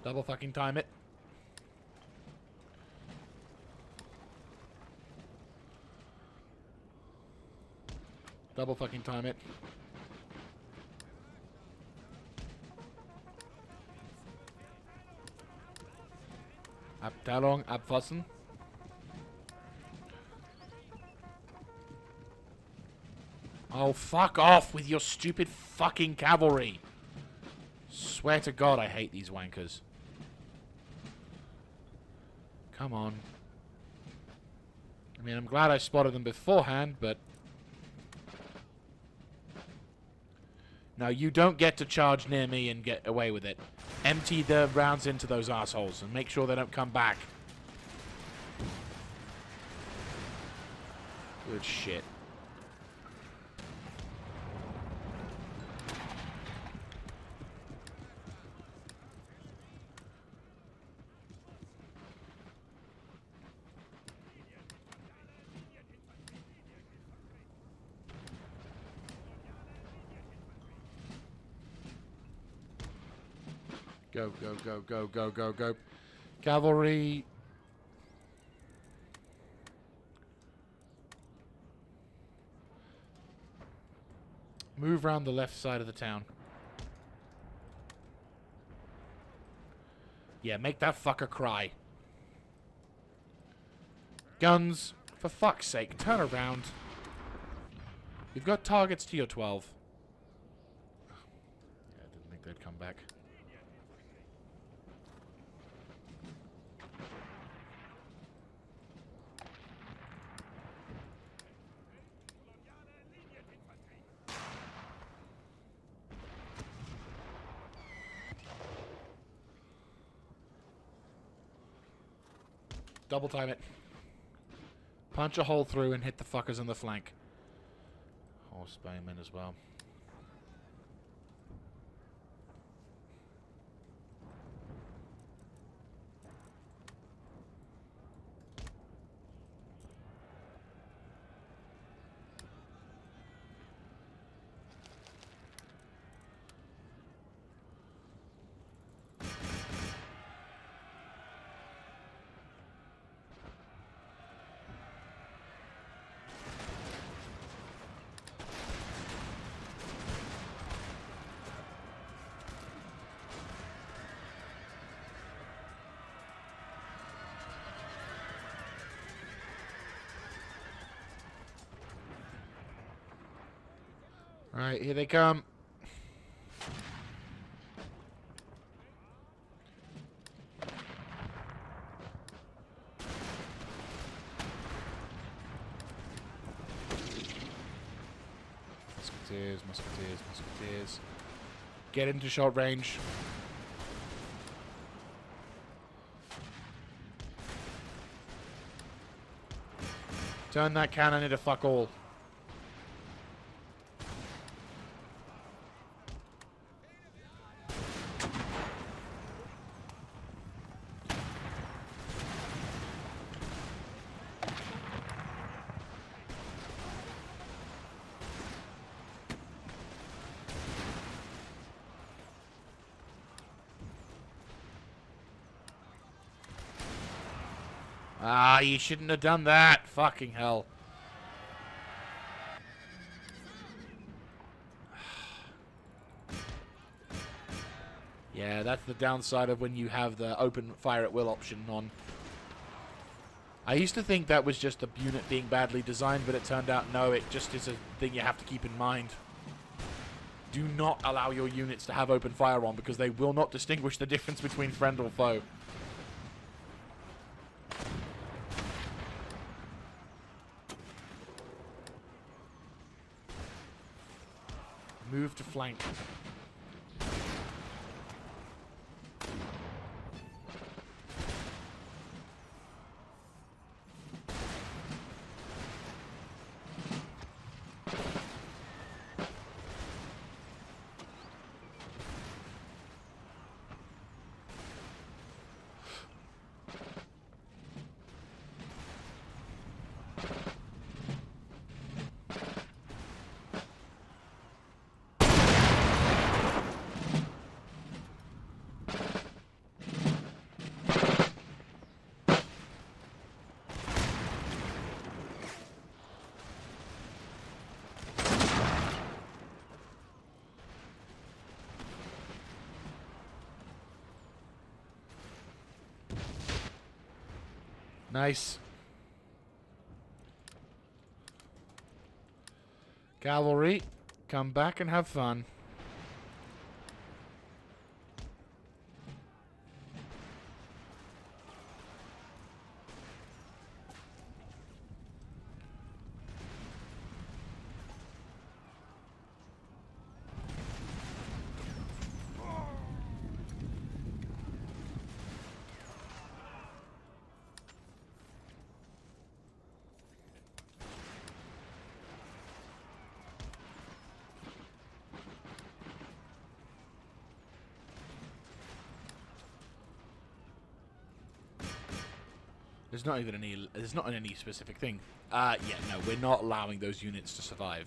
Double fucking time it. Double fucking time it. Abteilung abfassen. Oh, fuck off with your stupid fucking cavalry. Swear to God, I hate these wankers. Come on. I mean, I'm glad I spotted them beforehand, but... No, you don't get to charge near me and get away with it. Empty the rounds into those assholes and make sure they don't come back. Good shit. Go, go, go, go, go, go, go. Cavalry. Move around the left side of the town. Yeah, make that fucker cry. Guns. For fuck's sake, turn around. You've got targets to your 12. Yeah, I didn't think they'd come back. Double time it. Punch a hole through and hit the fuckers on the flank. Horse bowmen as well. Alright, here they come. Musketeers, musketeers, musketeers. Get into shot range. Turn that cannon into fuck all. Ah, you shouldn't have done that. Fucking hell. Yeah, that's the downside of when you have the open fire at will option on. I used to think that was just a unit being badly designed, but it turned out no, it just is a thing you have to keep in mind. Do not allow your units to have open fire on, because they will not distinguish the difference between friend or foe. Move to flank. Nice. Cavalry, come back and have fun. There's not even any. There's not any specific thing. Yeah, no, we're not allowing those units to survive.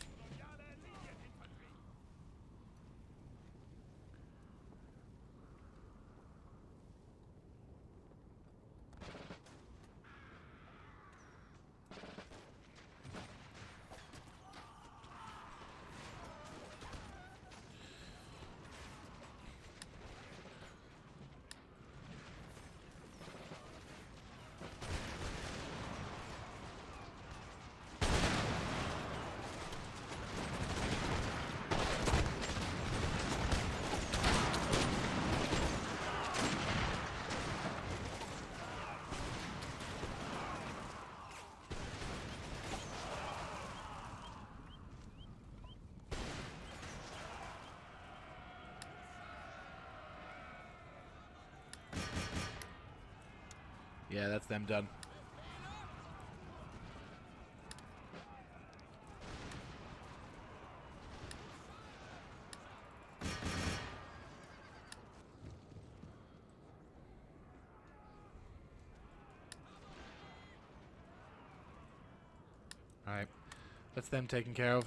Yeah, that's them done. Alright. That's them taken care of.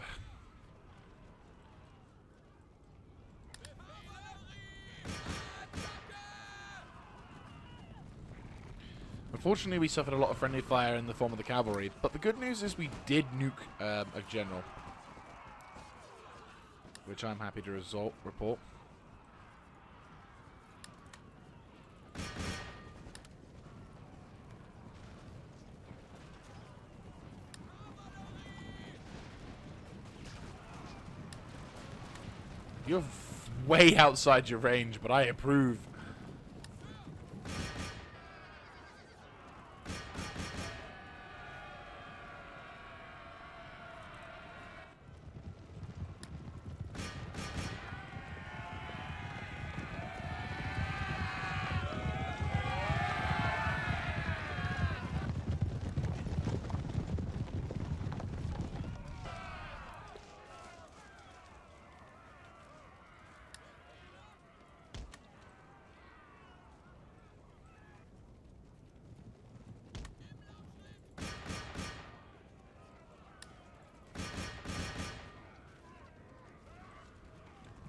Unfortunately, we suffered a lot of friendly fire in the form of the cavalry, but the good news is we did nuke a general, which I'm happy to report. You're way outside your range, but I approve.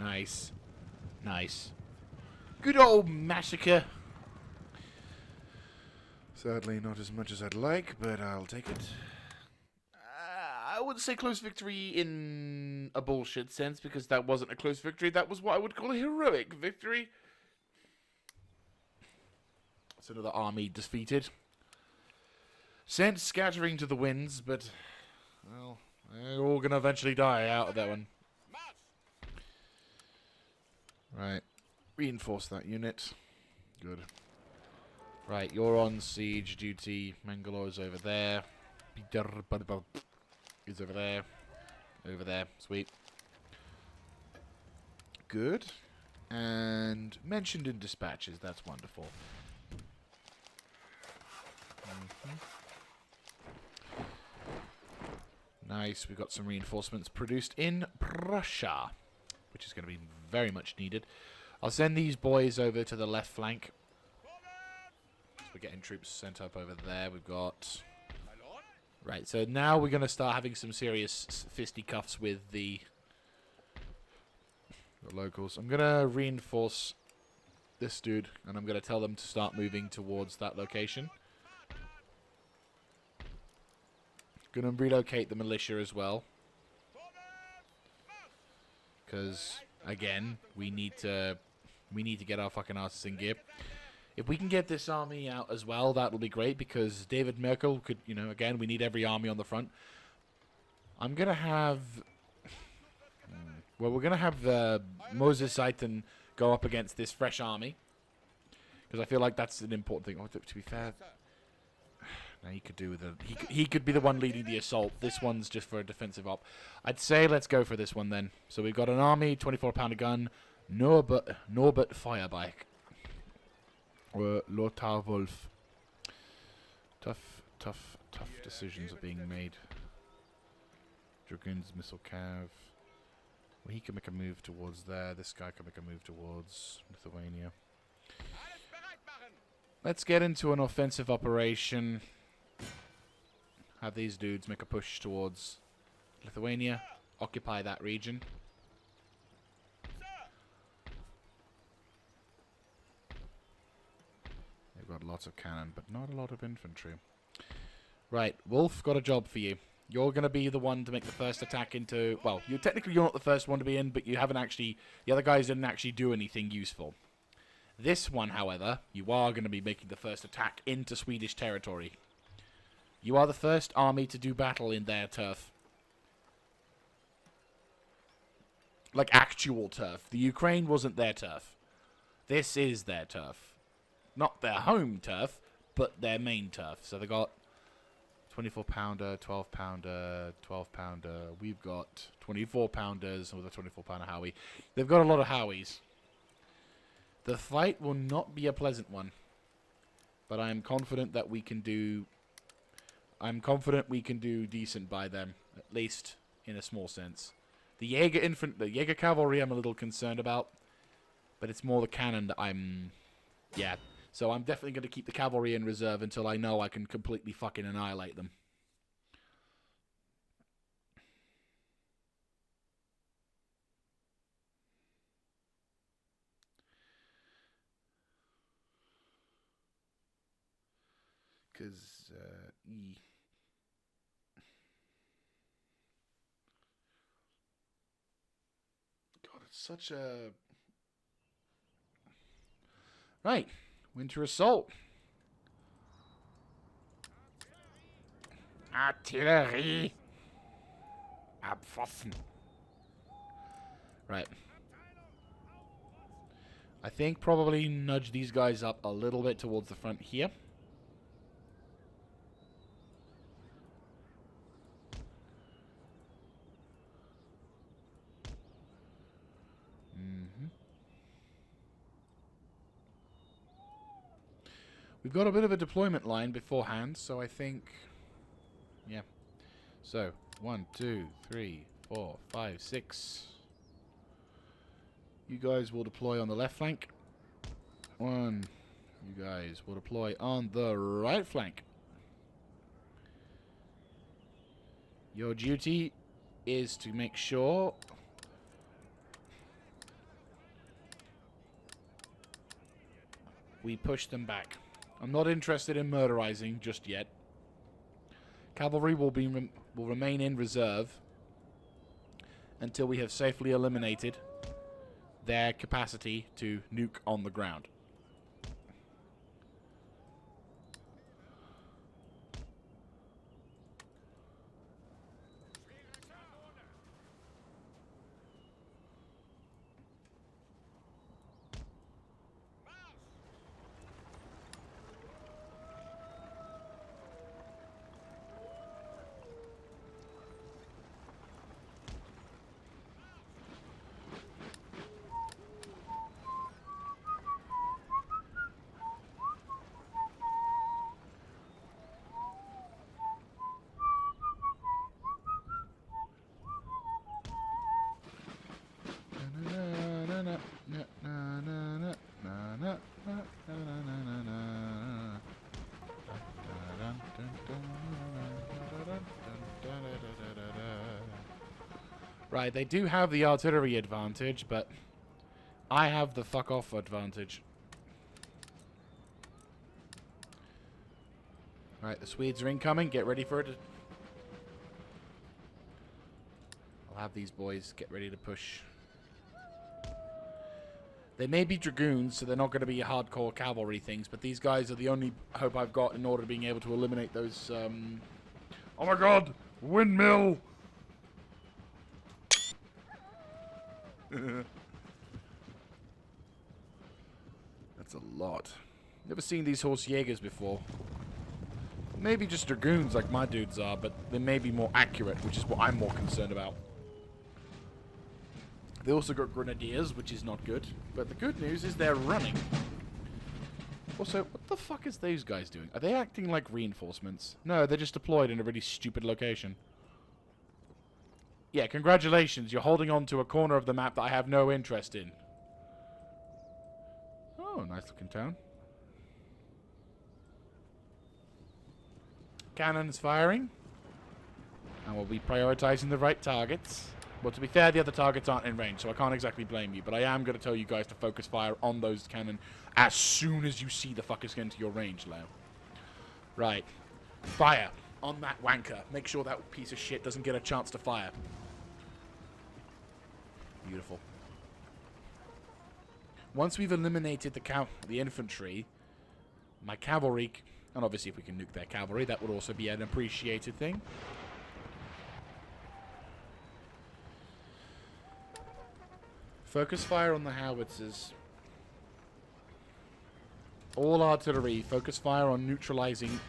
Nice. Nice. Good old massacre. Sadly, not as much as I'd like, but I'll take it. I wouldn't say close victory in a bullshit sense, because that wasn't a close victory. That was what I would call a heroic victory. It's another army defeated. Sent scattering to the winds, but, well, they're all going to eventually die out of that one. Right. Reinforce that unit. Good. Right, you're on siege duty. Mangalore's over there. Is over there. Over there. Sweet. Good. And mentioned in dispatches. That's wonderful. Nice. We've got some reinforcements produced in Prussia, which is going to be very much needed. I'll send these boys over to the left flank. So we're getting troops sent up over there. We've got... Right, so now we're going to start having some serious fisticuffs with the locals. I'm going to reinforce this dude, and I'm going to tell them to start moving towards that location. Going to relocate the militia as well. Because, again, we need to get our fucking asses in gear. If we can get this army out as well, that'll be great, because David Merkel could, you know, again, we need every army on the front. I'm going to have... Well, we're going to have Moses Seitan go up against this fresh army. Because I feel like that's an important thing. Oh, to be fair... Now he could do with he could be the one leading the assault. This one's just for a defensive op. I'd say let's go for this one then. So we've got an army, 24-pounder gun, Norbert Firebike. Or Lothar Wolf. Tough decisions are being made. Dragoons, missile cav. Well, he can make a move towards there. This guy can make a move towards Lithuania. Let's get into an offensive operation. Have these dudes make a push towards Lithuania. Occupy that region. They've got lots of cannon, but not a lot of infantry. Right, Wolf, got a job for you. You're going to be the one to make the first attack into... Well, you're not the first one to be in, but you haven't actually... The other guys didn't actually do anything useful. This one, however, you are going to be making the first attack into Swedish territory. You are the first army to do battle in their turf. Like actual turf. The Ukraine wasn't their turf. This is their turf. Not their home turf, but their main turf. So they got 24-pounder, 12-pounder, 12-pounder. We've got 24-pounders with a 24-pounder Howie. They've got a lot of Howies. The fight will not be a pleasant one, but I am confident that we can do... I'm confident we can do decent by them, at least in a small sense. The Jaeger cavalry I'm a little concerned about, but it's more the cannon that I'm... Yeah, so I'm definitely going to keep the cavalry in reserve until I know I can completely fucking annihilate them. Because, God, it's such a... Right, winter assault. Artillerie. Abpfosten. Right. I think probably nudge these guys up a little bit towards the front here. We've got a bit of a deployment line beforehand, so I think... Yeah. So, 1, 2, 3, 4, 5, 6. You guys will deploy on the left flank. 1. You guys will deploy on the right flank. Your duty is to make sure we push them back. I'm not interested in murderizing just yet. Cavalry will remain in reserve until we have safely eliminated their capacity to nuke on the ground. Right, they do have the artillery advantage, but I have the fuck off advantage. Right, the Swedes are incoming. Get ready for it. I'll have these boys get ready to push. They may be dragoons, so they're not going to be hardcore cavalry things, but these guys are the only hope I've got in order to being able to eliminate those, Oh my god! Windmill! That's a lot. Never seen these horse Jaegers before. Maybe just dragoons like my dudes are, but they may be more accurate, which is what I'm more concerned about. They also got grenadiers, which is not good. But the good news is they're running. Also, what the fuck is those guys doing? Are they acting like reinforcements? No, they're just deployed in a really stupid location. Yeah, congratulations. You're holding on to a corner of the map that I have no interest in. Oh, nice looking town. Cannons firing. And we'll be prioritizing the right targets. Well, to be fair, the other targets aren't in range, so I can't exactly blame you. But I am going to tell you guys to focus fire on those cannon as soon as you see the fuckers get into your range, Leo. Right. Fire on that wanker. Make sure that piece of shit doesn't get a chance to fire. Beautiful. Once we've eliminated the infantry, my cavalry, and obviously if we can nuke their cavalry, that would also be an appreciated thing. Focus fire on the howitzers. All artillery, focus fire on neutralizing.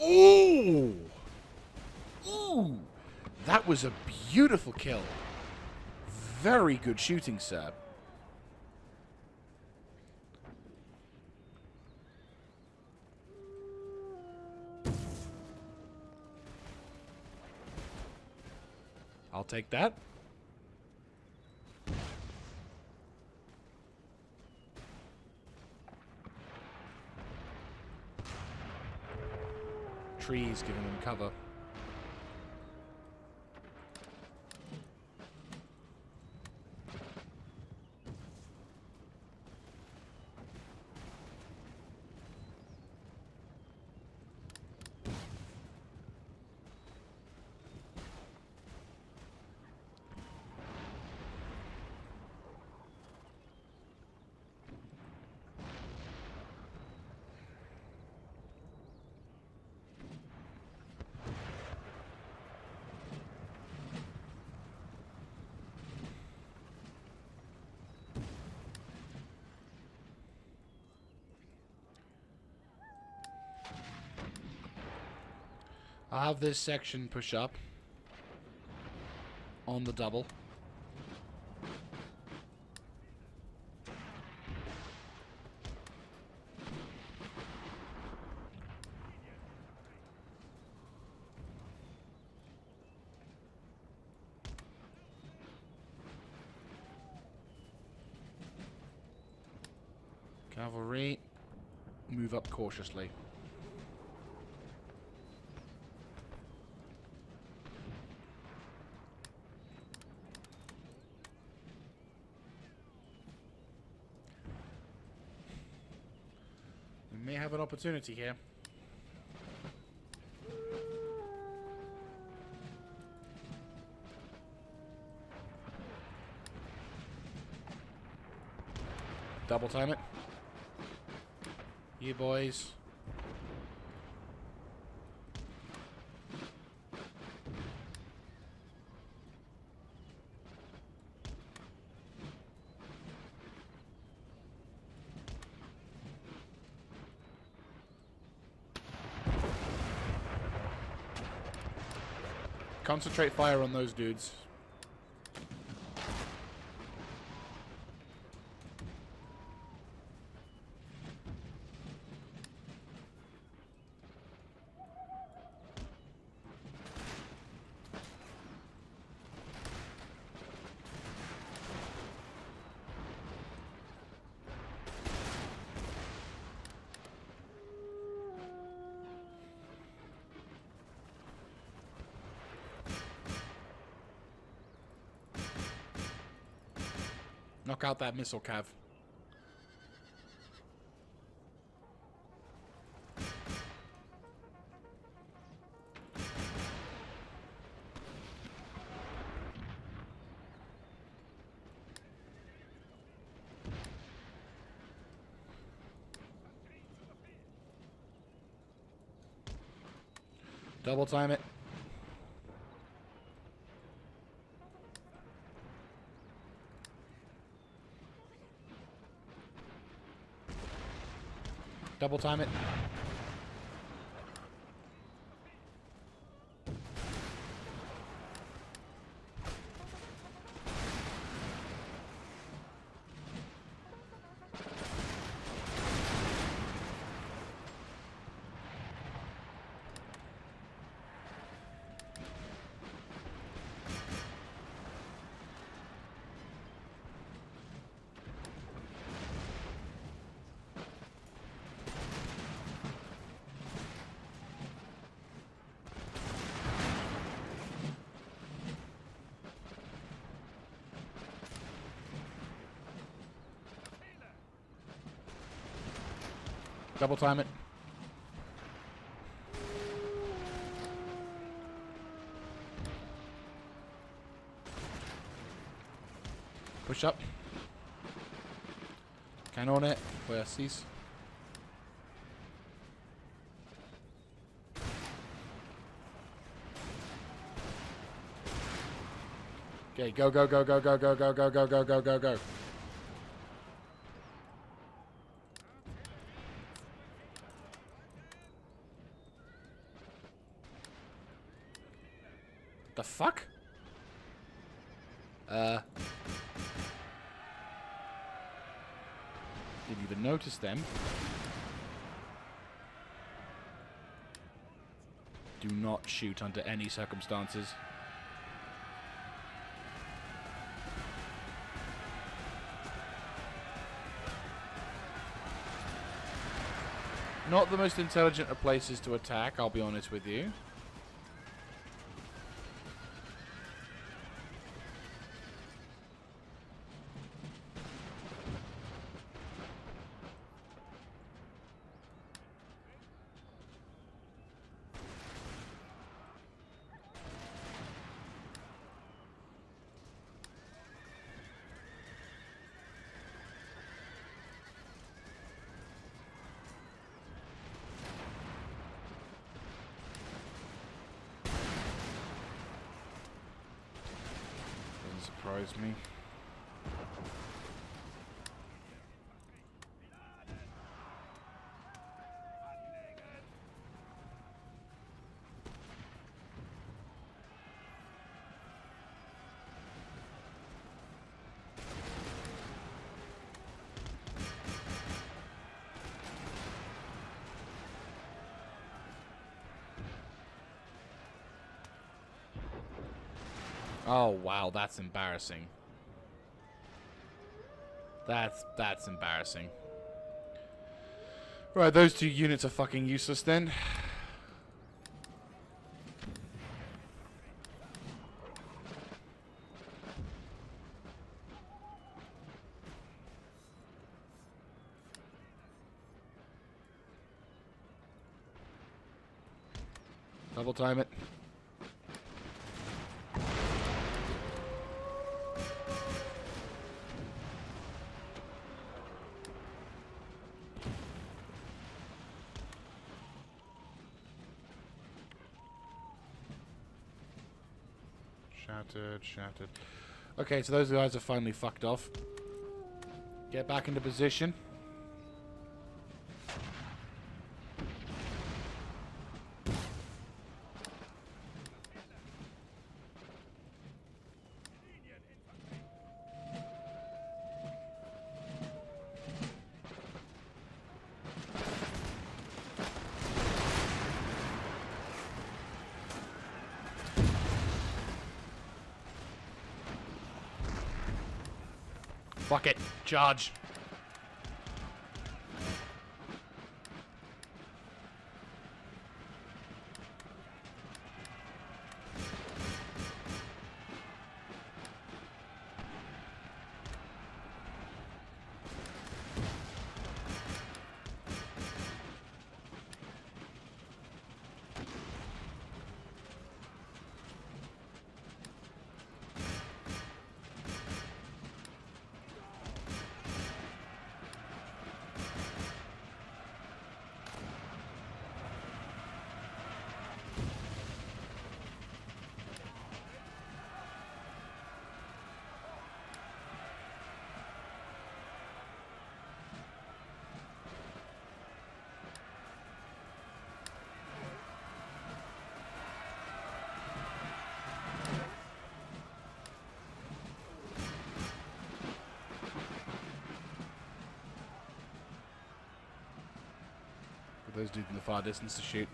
Ooh! Ooh! That was a beautiful kill. Very good shooting, sir. I'll take that. Trees giving them cover. I'll have this section push up on the double. Cavalry, move up cautiously. may have an opportunity here. Double time it. You boys. Concentrate fire on those dudes. Knock out that missile, Cav. Double time it. Double time it. Double time it. Push up. Cannon it. Where cease. Okay, go, go, go, go, go, go, go, go, go, go, go, go, go. The fuck? Didn't even notice them. Do not shoot under any circumstances. Not the most intelligent of places to attack, I'll be honest with you. Surprise me. Oh wow, that's embarrassing. That's embarrassing. Right, those two units are fucking useless then. Double time it. Shattered. Okay, so those guys are finally fucked off. Get back into position. Fuck it. Charge. Those dudes in the far distance to shoot.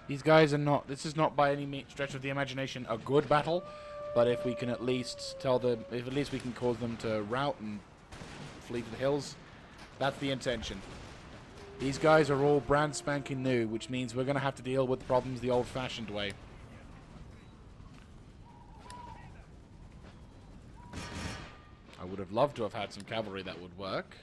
These guys are not, this is not by any stretch of the imagination a good battle, but if we can at least tell them, if at least we can cause them to rout and flee to the hills, that's the intention. These guys are all brand spanking new, which means we're going to have to deal with problems the old-fashioned way. I would have loved to have had some cavalry that would work.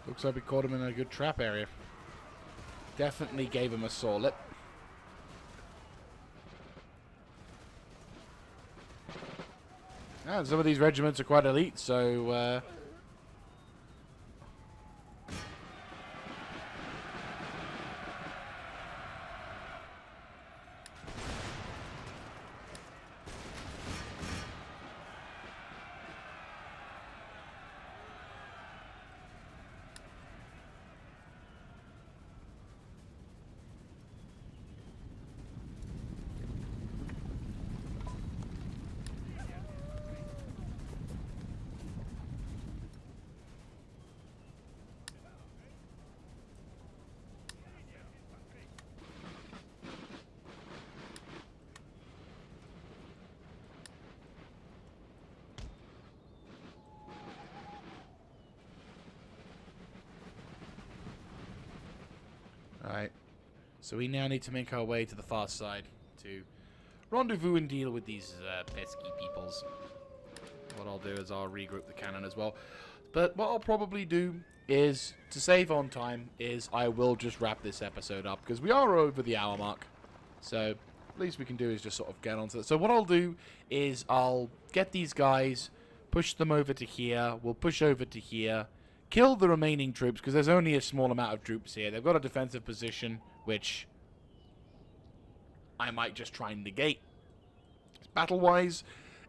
Looks like we caught him in a good trap area. Definitely gave him a sore lip. And some of these regiments are quite elite, so Alright, so we now need to make our way to the far side to rendezvous and deal with these pesky peoples. Hold what I'll do is I'll regroup the cannon as well. But what I'll probably do is, to save on time, is I will just wrap this episode up, because we are over the hour mark. So, least we can do is just sort of get onto it. So what I'll do is I'll get these guys, push them over to here, we'll push over to here, kill the remaining troops, because there's only a small amount of troops here. They've got a defensive position, which I might just try and negate. Battle-wise,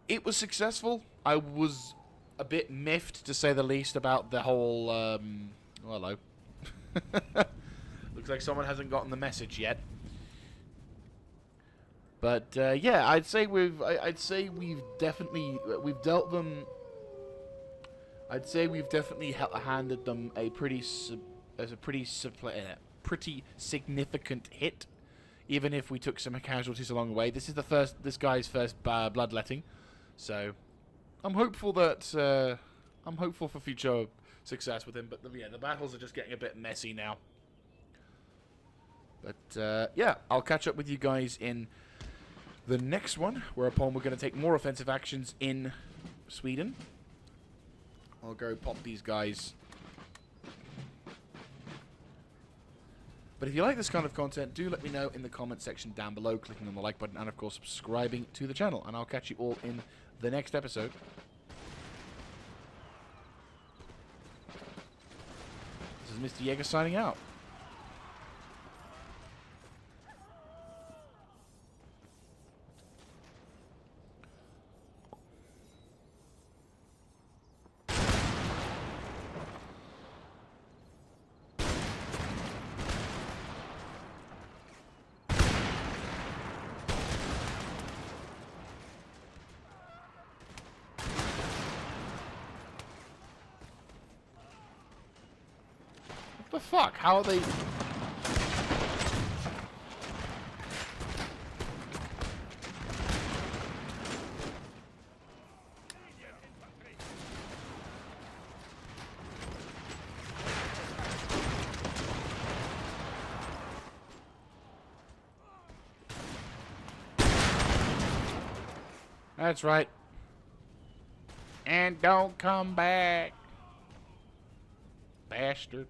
it was successful. I was a bit miffed, to say the least, about the whole, oh, hello. Looks like someone hasn't gotten the message yet. But yeah, I'd say we've definitely dealt them. I'd say we've definitely handed them a pretty significant hit, even if we took some casualties along the way. This is this guy's first bloodletting, so I'm hopeful that I'm hopeful for future success with him. But yeah, the battles are just getting a bit messy now. But yeah, I'll catch up with you guys in the next one, whereupon we're going to take more offensive actions in Sweden. I'll go pop these guys. But if you like this kind of content, do let me know in the comment section down below, clicking on the like button, and of course subscribing to the channel. And I'll catch you all in the next episode. This is Mr. Jaeger signing out. What the fuck? How are they... That's right. And don't come back, bastard.